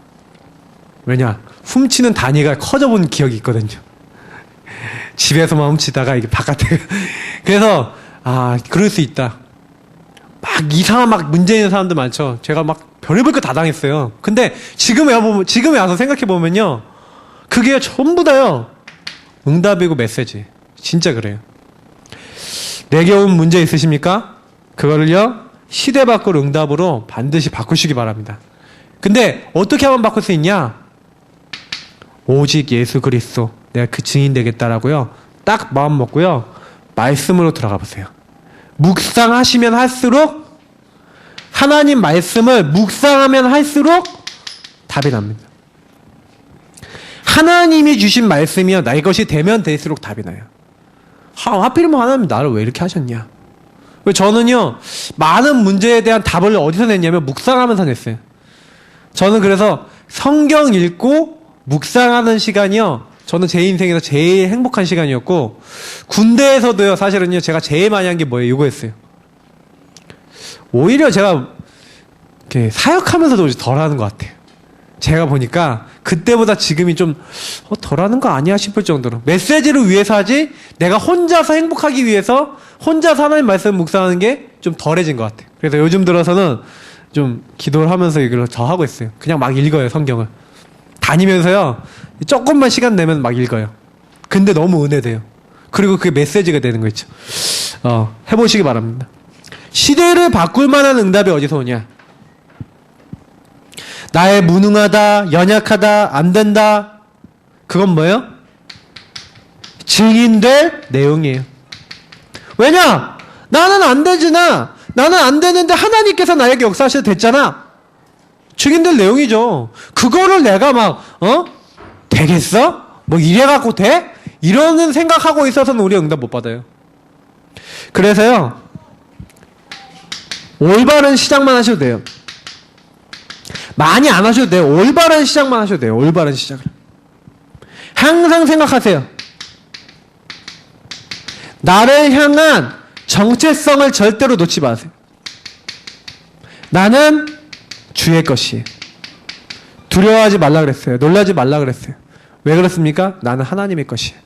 [SPEAKER 1] 왜냐? 훔치는 단위가 커져본 기억이 있거든요. 집에서만 훔치다가 이게 바깥에. 그래서, 아, 그럴 수 있다. 막 이상한 문제 있는 사람들 많죠. 제가 막 별의별 거 다 당했어요. 근데 지금에 와서 생각해보면요, 그게 전부 다요, 응답이고 메시지. 진짜 그래요. 내게 온 문제 있으십니까? 그거를요, 시대 바꿀 응답으로 반드시 바꾸시기 바랍니다. 근데 어떻게 하면 바꿀 수 있냐? 오직 예수 그리스도, 내가 그 증인 되겠다라고요, 딱 마음 먹고요, 말씀으로 들어가 보세요. 묵상하시면 할수록, 하나님 말씀을 묵상하면 할수록 답이 납니다. 하나님이 주신 말씀이요, 나 이것이 되면 될수록 답이 나요. 하필이면 하나님 나를 왜 이렇게 하셨냐? 저는요, 많은 문제에 대한 답을 어디서 냈냐면 묵상하면서 냈어요. 저는 그래서 성경 읽고 묵상하는 시간이요, 저는 제 인생에서 제일 행복한 시간이었고, 군대에서도요, 사실은요, 제가 제일 많이 한 게 뭐예요? 이거였어요. 오히려 제가 이렇게 사역하면서도 덜 하는 것 같아요. 제가 보니까 그때보다 지금이 좀 덜 하는 거 아니야 싶을 정도로, 메시지를 위해서 하지 내가 혼자서 행복하기 위해서 혼자서 하나님 말씀 묵상하는 게 좀 덜해진 것 같아요. 그래서 요즘 들어서는 좀 기도를 하면서 이걸 더 하고 있어요. 그냥 막 읽어요, 성경을. 다니면서요, 조금만 시간 내면 막 읽어요. 근데 너무 은혜돼요. 그리고 그게 메시지가 되는 거 있죠. 해보시기 바랍니다. 시대를 바꿀 만한 응답이 어디서 오냐? 나의 무능하다, 연약하다, 안 된다, 그건 뭐예요? 증인될 내용이에요. 왜냐? 나는 안 되지나, 나는 안 되는데 하나님께서 나에게 역사하셔도 됐잖아. 증인될 내용이죠. 그거를 내가 되겠어? 이래갖고 돼? 이러는 생각하고 있어서는 우리 응답 못 받아요. 그래서요, 올바른 시작만 하셔도 돼요. 많이 안 하셔도 돼요. 올바른 시작만 하셔도 돼요. 올바른 시작을. 항상 생각하세요. 나를 향한 정체성을 절대로 놓지 마세요. 나는 주의 것이에요. 두려워하지 말라 그랬어요. 놀라지 말라 그랬어요. 왜 그렇습니까? 나는 하나님의 것이야.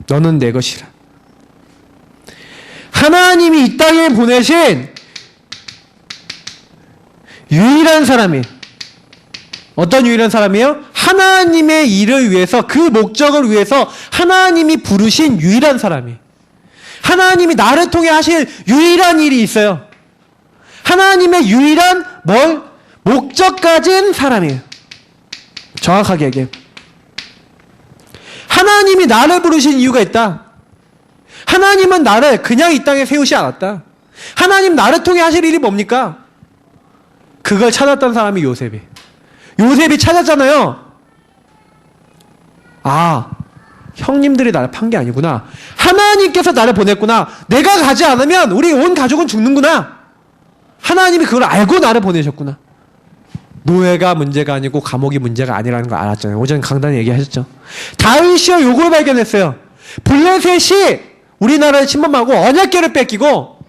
[SPEAKER 1] 너는 내 것이라. 하나님이 이 땅에 보내신 유일한 사람이에요. 어떤 유일한 사람이에요? 하나님의 일을 위해서, 그 목적을 위해서 하나님이 부르신 유일한 사람이에요. 하나님이 나를 통해 하실 유일한 일이 있어요. 하나님의 유일한 목적 가진 사람이에요. 정확하게 얘기해요. 하나님이 나를 부르신 이유가 있다. 하나님은 나를 그냥 이 땅에 세우지 않았다. 하나님 나를 통해 하실 일이 뭡니까? 그걸 찾았던 사람이 요셉이. 요셉이 찾았잖아요. 아, 형님들이 나를 판 게 아니구나. 하나님께서 나를 보냈구나. 내가 가지 않으면 우리 온 가족은 죽는구나. 하나님이 그걸 알고 나를 보내셨구나. 노예가 문제가 아니고 감옥이 문제가 아니라는 걸 알았잖아요. 오전 강단에 얘기하셨죠. 다윗이요, 요걸 발견했어요. 블레셋이 우리나라를 침범하고 언약궤를 뺏기고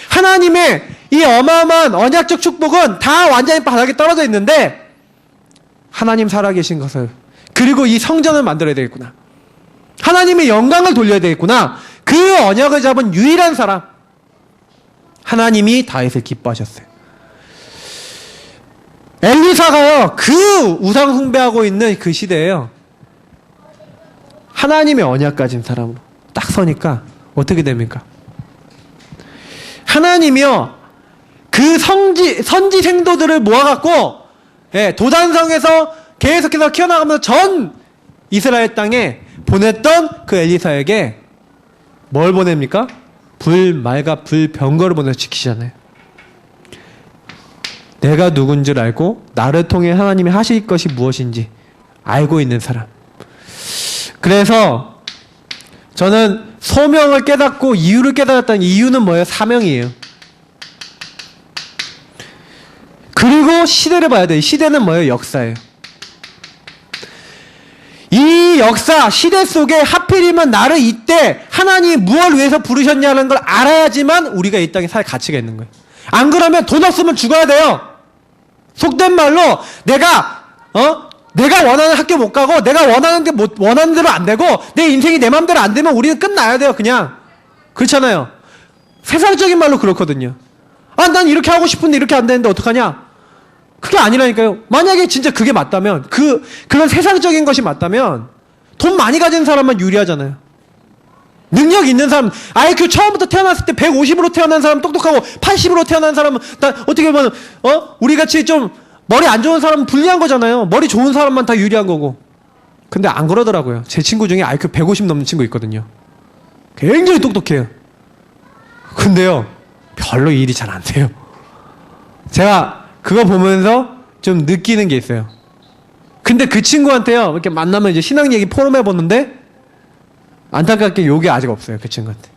[SPEAKER 1] 하나님의 이 어마어마한 언약적 축복은 다 완전히 바닥에 떨어져 있는데 하나님 살아계신 것을, 그리고 이 성전을 만들어야 되겠구나. 하나님의 영광을 돌려야 되겠구나. 그 언약을 잡은 유일한 사람, 하나님이 다윗을 기뻐하셨어요. 엘리사가요, 그 우상 숭배하고 있는 그 시대에요, 하나님의 언약 가진 사람으로 딱 서니까 어떻게 됩니까? 하나님이요, 그 선지 생도들을 모아갖고, 예, 도단성에서 계속해서 키워나가면서 전 이스라엘 땅에 보냈던 그 엘리사에게 뭘 보냅니까? 말과 병거를 보내서 지키잖아요. 내가 누군지 알고 나를 통해 하나님이 하실 것이 무엇인지 알고 있는 사람. 그래서 저는 소명을 깨닫고 이유를 깨달았다는 이유는 뭐예요? 사명이에요. 그리고 시대를 봐야 돼요. 시대는 뭐예요? 역사예요. 이 역사, 시대 속에 하필이면 나를 이때 하나님이 무엇을 위해서 부르셨냐는 걸 알아야지만 우리가 이 땅에 살 가치가 있는 거예요. 안 그러면 돈 없으면 죽어야 돼요. 속된 말로 내가 원하는 학교 못 가고 내가 원하는 대로 안 되고 내 인생이 내 맘대로 안 되면 우리는 끝나야 돼요. 그냥. 그렇잖아요. 세상적인 말로 그렇거든요. 아, 난 이렇게 하고 싶은데 이렇게 안 되는데 어떡하냐? 그게 아니라니까요. 만약에 진짜 그게 맞다면, 그런 세상적인 것이 맞다면 돈 많이 가진 사람만 유리하잖아요. 능력 있는 사람, IQ 처음부터 태어났을 때 150으로 태어난 사람 똑똑하고 80으로 태어난 사람은 다 어떻게 보면 우리 같이 좀 머리 안 좋은 사람은 불리한 거잖아요. 머리 좋은 사람만 다 유리한 거고. 근데 안 그러더라고요. 제 친구 중에 IQ 150 넘는 친구 있거든요. 굉장히 똑똑해요. 근데요, 별로 일이 잘 안 돼요. 제가 그거 보면서 좀 느끼는 게 있어요. 근데 그 친구한테요, 이렇게 만나면 이제 신앙 얘기 포럼 해보는데 안타깝게 욕이 아직 없어요. 그 친구한테.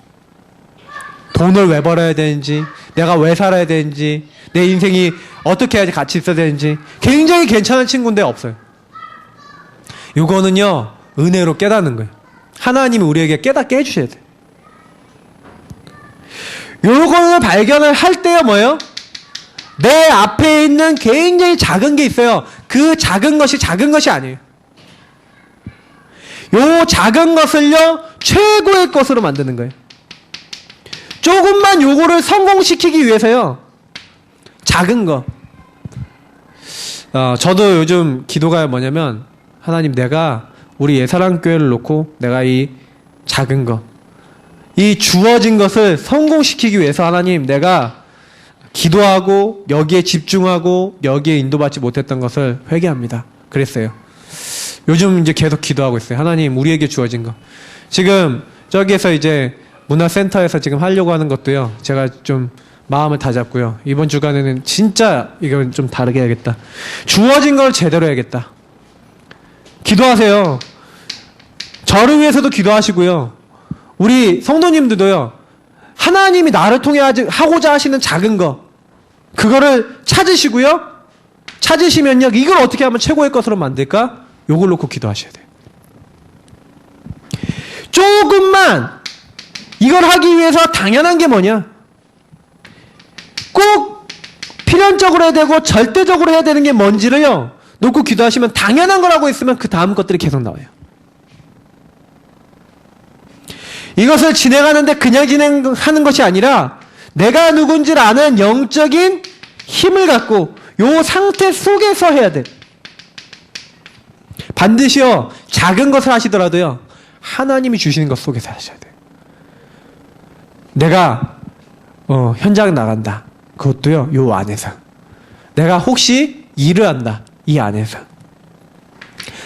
[SPEAKER 1] 돈을 왜 벌어야 되는지, 내가 왜 살아야 되는지, 내 인생이 어떻게 해야지 가치 있어야 되는지 굉장히 괜찮은 친구인데 없어요. 이거는요, 은혜로 깨닫는 거예요. 하나님이 우리에게 깨닫게 해주셔야 돼요. 요거를 발견을 할 때요, 뭐예요? 내 앞에 있는 굉장히 작은 게 있어요. 그 작은 것이 아니에요. 요 작은 것을요, 최고의 것으로 만드는 거예요. 조금만 요거를 성공시키기 위해서요, 작은 거. 저도 요즘 기도가 뭐냐면, 하나님, 내가 우리 예사랑교회를 놓고 내가 이 작은 거, 이 주어진 것을 성공시키기 위해서 하나님, 내가 기도하고 여기에 집중하고 여기에 인도받지 못했던 것을 회개합니다. 그랬어요. 요즘 이제 계속 기도하고 있어요. 하나님, 우리에게 주어진 거. 지금 저기에서 이제 문화센터에서 지금 하려고 하는 것도요, 제가 좀 마음을 다잡고요. 이번 주간에는 진짜 이건 좀 다르게 해야겠다. 주어진 걸 제대로 해야겠다. 기도하세요. 저를 위해서도 기도하시고요. 우리 성도님들도요. 하나님이 나를 통해 하고자 하시는 작은 거, 그거를 찾으시고요. 찾으시면요, 이걸 어떻게 하면 최고의 것으로 만들까? 요걸 놓고 기도하셔야 돼요. 조금만 이걸 하기 위해서 당연한 게 뭐냐? 꼭 필연적으로 해야 되고 절대적으로 해야 되는 게 뭔지를요, 놓고 기도하시면 당연한 거라고 했으면 그 다음 것들이 계속 나와요. 이것을 진행하는데 그냥 진행하는 것이 아니라 내가 누군지를 아는 영적인 힘을 갖고 요 상태 속에서 해야 돼. 반드시요, 작은 것을 하시더라도요, 하나님이 주시는 것 속에서 하셔야 돼. 내가 현장 나간다. 그것도요, 요 안에서. 내가 혹시 일을 한다. 이 안에서.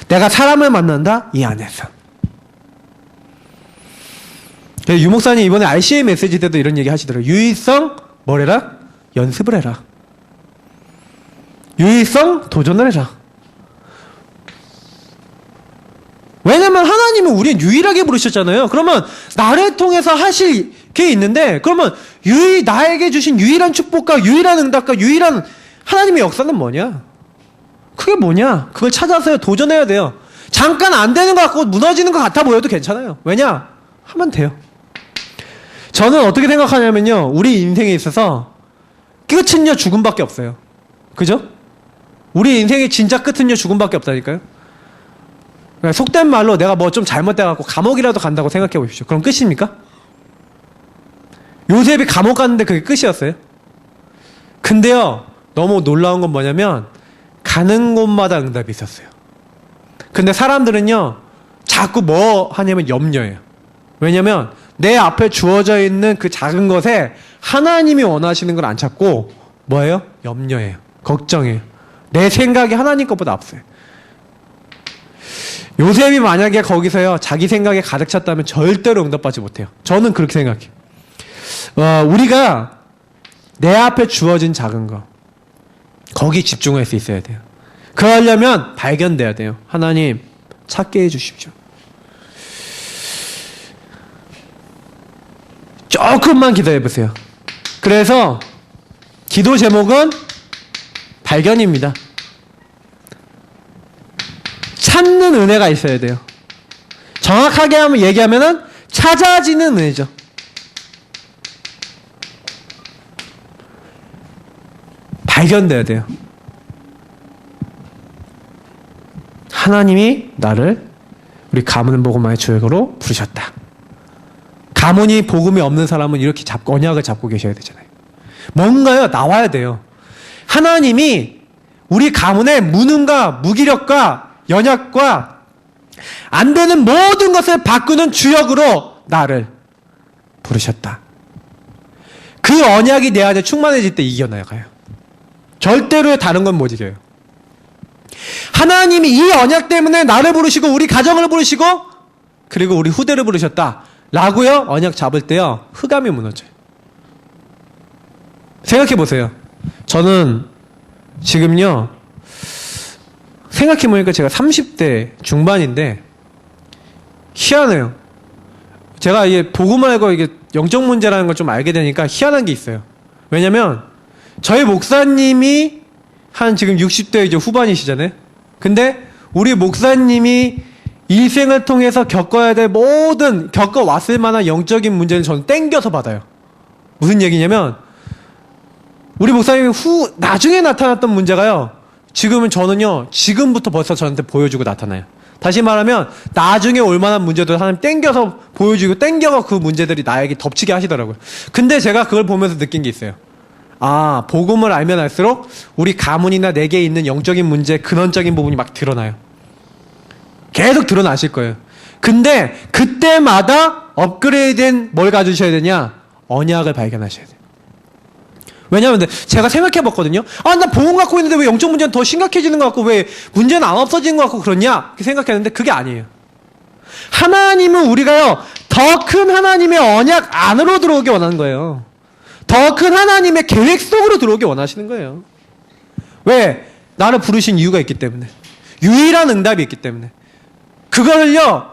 [SPEAKER 1] 내가 사람을 만난다. 이 안에서. 유 목사님 이번에 RCA 메시지 때도 이런 얘기 하시더라고요. 유의성 뭐래라? 연습을 해라. 유의성 도전을 해라. 왜냐면 하나님은 우리는 유일하게 부르셨잖아요. 그러면 나를 통해서 하실 게 있는데, 그러면 나에게 주신 유일한 축복과 유일한 응답과 유일한 하나님의 역사는 뭐냐? 그게 뭐냐? 그걸 찾아서 도전해야 돼요. 잠깐 안 되는 것 같고 무너지는 것 같아 보여도 괜찮아요. 왜냐? 하면 돼요. 저는 어떻게 생각하냐면요, 우리 인생에 있어서 끝은요 죽음밖에 없어요. 그죠? 우리 인생의 진짜 끝은요 죽음밖에 없다니까요. 속된 말로 내가 뭐 좀 잘못돼갖고 감옥이라도 간다고 생각해 보십시오. 그럼 끝입니까? 요셉이 감옥 갔는데 그게 끝이었어요. 근데요, 너무 놀라운 건 뭐냐면 가는 곳마다 응답이 있었어요. 근데 사람들은요 자꾸 뭐 하냐면 염려해요. 왜냐면 내 앞에 주어져 있는 그 작은 것에 하나님이 원하시는 걸 안 찾고 뭐예요? 염려해요. 걱정해요. 내 생각이 하나님 것보다 앞서요. 요셉이 만약에 거기서요 자기 생각에 가득 찼다면 절대로 응답받지 못해요. 저는 그렇게 생각해요. 우리가 내 앞에 주어진 작은 거, 거기 집중할 수 있어야 돼요. 그러려면 발견돼야 돼요. 하나님 찾게 해주십시오. 조금만 기도해보세요. 그래서 기도 제목은 발견입니다. 찾는 은혜가 있어야 돼요. 정확하게 한번 얘기하면은 찾아지는 은혜죠. 발견돼야 돼요. 하나님이 나를 우리 가문 복음화의 주역으로 부르셨다. 가문이 복음이 없는 사람은 이렇게 언약을 잡고 계셔야 되잖아요. 뭔가요? 나와야 돼요. 하나님이 우리 가문의 무능과 무기력과 연약과 안 되는 모든 것을 바꾸는 주역으로 나를 부르셨다. 그 언약이 내 안에 충만해질 때 이겨나가요. 절대로 다른 건 못 이겨요. 하나님이 이 언약 때문에 나를 부르시고 우리 가정을 부르시고 그리고 우리 후대를 부르셨다 라고요 언약 잡을 때요 흑암이 무너져요. 생각해보세요. 저는 지금요 생각해보니까 제가 30대 중반인데 희한해요. 제가 이게 복음 알고 이게 영적 문제라는 걸 좀 알게 되니까 희한한 게 있어요. 왜냐면 저희 목사님이 한 지금 60대 이제 후반이시잖아요. 근데 우리 목사님이 일생을 통해서 겪어야 될 모든 겪어왔을 만한 영적인 문제를 저는 땡겨서 받아요. 무슨 얘기냐면 우리 목사님이 나중에 나타났던 문제가요 지금은 저는요 지금부터 벌써 저한테 보여주고 나타나요. 다시 말하면 나중에 올 만한 문제도 하나님 땡겨서 보여주고 땡겨서 그 문제들이 나에게 덮치게 하시더라고요. 근데 제가 그걸 보면서 느낀 게 있어요. 아, 복음을 알면 알수록 우리 가문이나 내게 있는 영적인 문제 근원적인 부분이 막 드러나요. 계속 드러나실 거예요. 근데 그때마다 업그레이드된 뭘 가지셔야 되냐? 언약을 발견하셔야 돼요. 왜냐하면 제가 생각해봤거든요. 아, 나 복음 갖고 있는데 왜 영적 문제는 더 심각해지는 것 같고 왜 문제는 안 없어지는 것 같고 그러냐? 이렇게 생각했는데 그게 아니에요. 하나님은 우리가요 더 큰 하나님의 언약 안으로 들어오게 원하는 거예요. 더 큰 하나님의 계획 속으로 들어오게 원하시는 거예요. 왜? 나를 부르신 이유가 있기 때문에. 유일한 응답이 있기 때문에. 그거를요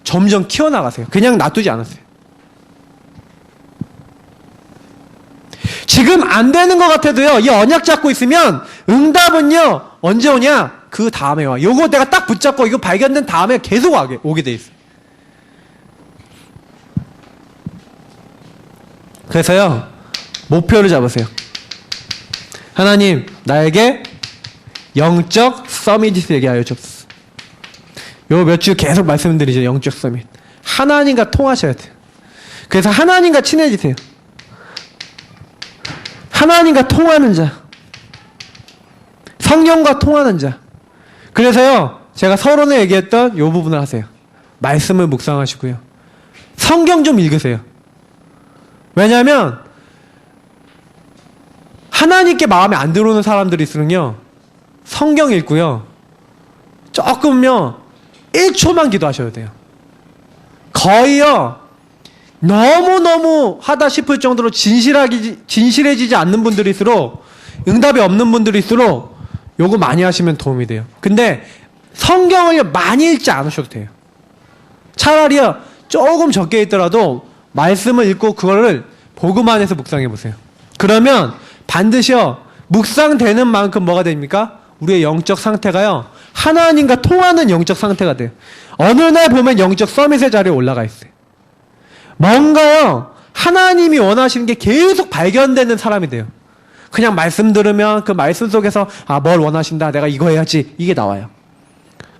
[SPEAKER 1] 점점 키워나가세요. 그냥 놔두지 않았어요. 지금 안 되는 것 같아도요 이 언약 잡고 있으면 응답은요 언제 오냐? 그 다음에 와. 요거 내가 딱 붙잡고 이거 발견된 다음에 계속 오게 돼 있어요. 그래서요 목표를 잡으세요. 하나님 나에게 영적 서밋 얘기하여 줬어. 요 몇 주 계속 말씀드리죠. 영적 서밋. 하나님과 통하셔야 돼요. 그래서 하나님과 친해지세요. 하나님과 통하는 자. 성령과 통하는 자. 그래서요, 제가 서론에 얘기했던 요 부분을 하세요. 말씀을 묵상하시고요. 성경 좀 읽으세요. 왜냐하면 하나님께 마음에 안 들어오는 사람들일수록요, 성경 읽고요, 조금요 1초만 기도하셔도 돼요. 거의요 너무너무 하다 싶을 정도로 진실해지지 않는 분들일수록, 응답이 없는 분들일수록 요거 많이 하시면 도움이 돼요. 근데 성경을 많이 읽지 않으셔도 돼요. 차라리요 조금 적게 읽더라도 말씀을 읽고 그거를 복음 안에서 묵상해 보세요. 그러면 반드시요 묵상되는 만큼 뭐가 됩니까? 우리의 영적 상태가요 하나님과 통하는 영적 상태가 돼요. 어느 날 보면 영적 서밋의 자리에 올라가 있어요. 뭔가요 하나님이 원하시는 게 계속 발견되는 사람이 돼요. 그냥 말씀 들으면 그 말씀 속에서 아, 뭘 원하신다, 내가 이거 해야지, 이게 나와요.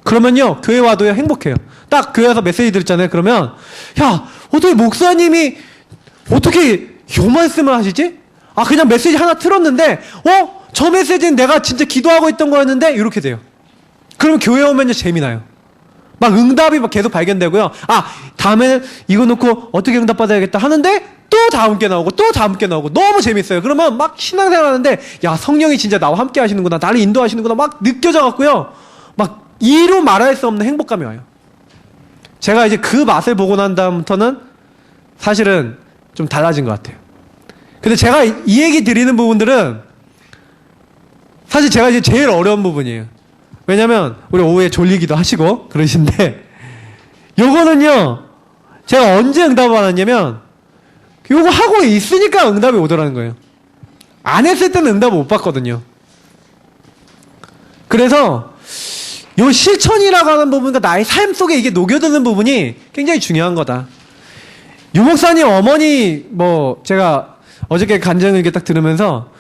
[SPEAKER 1] 그러면요 교회 와도요 행복해요. 딱 교회에서 메시지 들었잖아요. 그러면 야, 어떻게 목사님이 어떻게 요 말씀을 하시지? 아, 그냥 메시지 하나 틀었는데 저 메시지는 내가 진짜 기도하고 있던 거였는데, 이렇게 돼요. 그러면 교회 오면요 재미나요. 막 응답이 막 계속 발견되고요. 아, 다음에 이거 놓고 어떻게 응답받아야겠다 하는데 또 다음 게 나오고 또 다음 게 나오고 너무 재밌어요. 그러면 막 신앙생활 하는데 야, 성령이 진짜 나와 함께 하시는구나, 나를 인도하시는구나 막 느껴져 갖고요, 막 이루 말할 수 없는 행복감이 와요. 제가 이제 그 맛을 보고 난 다음부터는 사실은 좀 달라진 것 같아요. 근데 제가 이 얘기 드리는 부분들은 사실 제가 이제 제일 어려운 부분이에요. 왜냐면 우리 오후에 졸리기도 하시고 그러신데, 요거는요 제가 언제 응답을 받았냐면 요거 하고 있으니까 응답이 오더라는 거예요. 안 했을 때는 응답을 못 받거든요. 그래서 요 실천이라고 하는 부분과 나의 삶 속에 이게 녹여드는 부분이 굉장히 중요한 거다. 유 목사님 어머니 제가 어저께 간증을 이렇게 딱 들으면서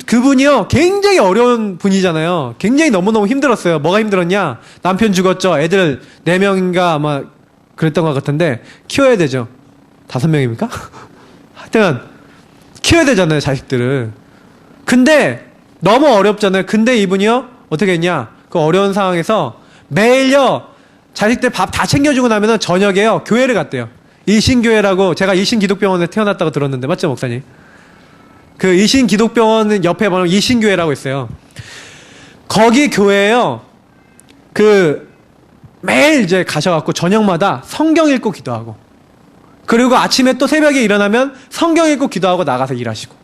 [SPEAKER 1] 그분이요 굉장히 어려운 분이잖아요. 굉장히 너무너무 힘들었어요. 뭐가 힘들었냐? 남편 죽었죠. 애들 4명인가 아마 그랬던 것 같은데 키워야 되죠. 5명입니까? 하여튼 키워야 되잖아요, 자식들을. 근데 너무 어렵잖아요. 근데 이분이요 어떻게 했냐? 그 어려운 상황에서 매일요 자식들 밥 다 챙겨주고 나면은 저녁에요 교회를 갔대요. 일신교회라고, 제가 일신기독병원에 태어났다고 들었는데 맞죠, 목사님? 그 일신기독병원 옆에 보면 일신교회라고 있어요. 거기 교회에요 매일 이제 가셔갖고 저녁마다 성경 읽고 기도하고, 그리고 아침에 또 새벽에 일어나면 성경 읽고 기도하고 나가서 일하시고.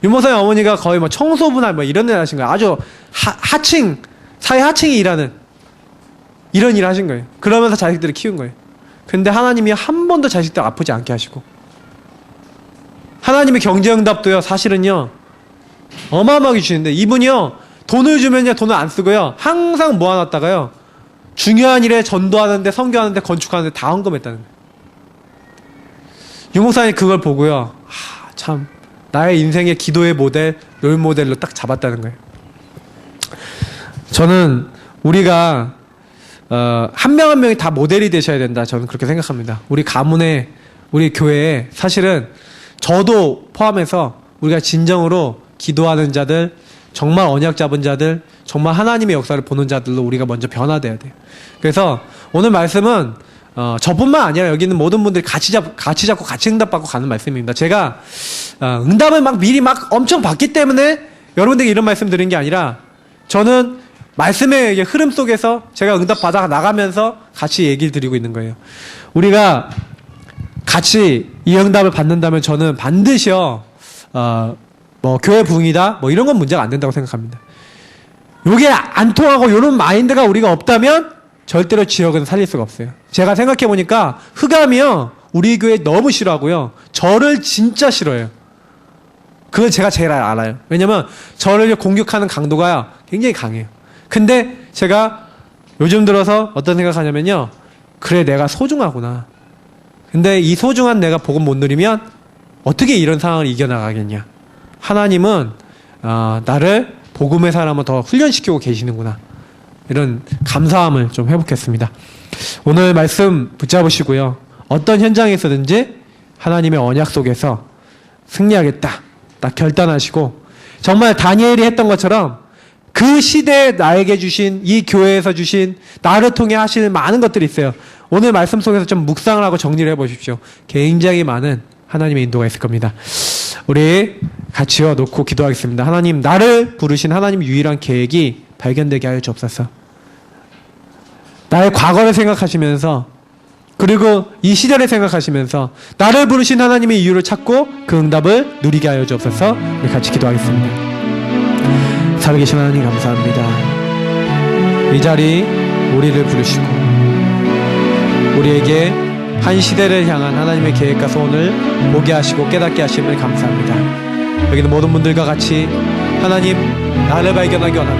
[SPEAKER 1] 유모사의 어머니가 거의 청소부나 이런 일 하신 거예요. 아주 하층, 사회 하층이 일하는 이런 일을 하신 거예요. 그러면서 자식들을 키운 거예요. 근데 하나님이 한 번도 자식들 아프지 않게 하시고, 하나님의 경제응답도요 사실은요 어마어마하게 주시는데, 이분이요 돈을 주면요 돈을 안 쓰고요 항상 모아놨다가요 중요한 일에 전도하는데, 선교하는데, 건축하는데 다 헌금했다는 거예요. 유목사님 그걸 보고요 참 나의 인생의 기도의 모델, 롤모델로 딱 잡았다는 거예요. 저는 우리가 한 명 한 명이 다 모델이 되셔야 된다, 저는 그렇게 생각합니다. 우리 가문에, 우리 교회에 사실은 저도 포함해서 우리가 진정으로 기도하는 자들, 정말 언약 잡은 자들, 정말 하나님의 역사를 보는 자들로 우리가 먼저 변화돼야 돼요. 그래서 오늘 말씀은 저뿐만 아니라 여기 있는 모든 분들이 같이 잡고 같이 응답받고 가는 말씀입니다. 제가 응답을 미리 엄청 받기 때문에 여러분들에게 이런 말씀 드린 게 아니라, 저는 말씀의 흐름 속에서 제가 응답 받아 나가면서 같이 얘기를 드리고 있는 거예요. 우리가 같이 이 응답을 받는다면 저는 반드시요 교회 부흥이다 이런 건 문제가 안 된다고 생각합니다. 요게 안 통하고 이런 마인드가 우리가 없다면 절대로 지역은 살릴 수가 없어요. 제가 생각해 보니까 흑암이요 우리 교회 너무 싫어하고요 저를 진짜 싫어해요. 그걸 제가 제일 알아요. 왜냐면 저를 공격하는 강도가 굉장히 강해요. 근데 제가 요즘 들어서 어떤 생각하냐면요, 그래 내가 소중하구나. 근데 이 소중한 내가 복음 못 누리면 어떻게 이런 상황을 이겨나가겠냐. 하나님은 나를 복음의 사람을 더 훈련시키고 계시는구나. 이런 감사함을 좀 회복했습니다. 오늘 말씀 붙잡으시고요. 어떤 현장에 있어든지 하나님의 언약 속에서 승리하겠다. 딱 결단하시고 정말 다니엘이 했던 것처럼 그 시대에 나에게 주신 이 교회에서 주신 나를 통해 하시는 많은 것들이 있어요. 오늘 말씀 속에서 좀 묵상을 하고 정리를 해보십시오. 굉장히 많은 하나님의 인도가 있을 겁니다. 우리 같이 놓고 기도하겠습니다. 하나님, 나를 부르신 하나님 유일한 계획이 발견되게 하여 주옵소서. 나의 과거를 생각하시면서 그리고 이 시대를 생각하시면서 나를 부르신 하나님의 이유를 찾고 그 응답을 누리게 하여 주옵소서. 우리 같이 기도하겠습니다. 살아계신 하나님 감사합니다. 이 자리 우리를 부르시고 우리에게 한 시대를 향한 하나님의 계획과 소원을 보게 하시고 깨닫게 하심을 감사합니다. 여기는 모든 분들과 같이 하나님 나를 발견하기 원합니다.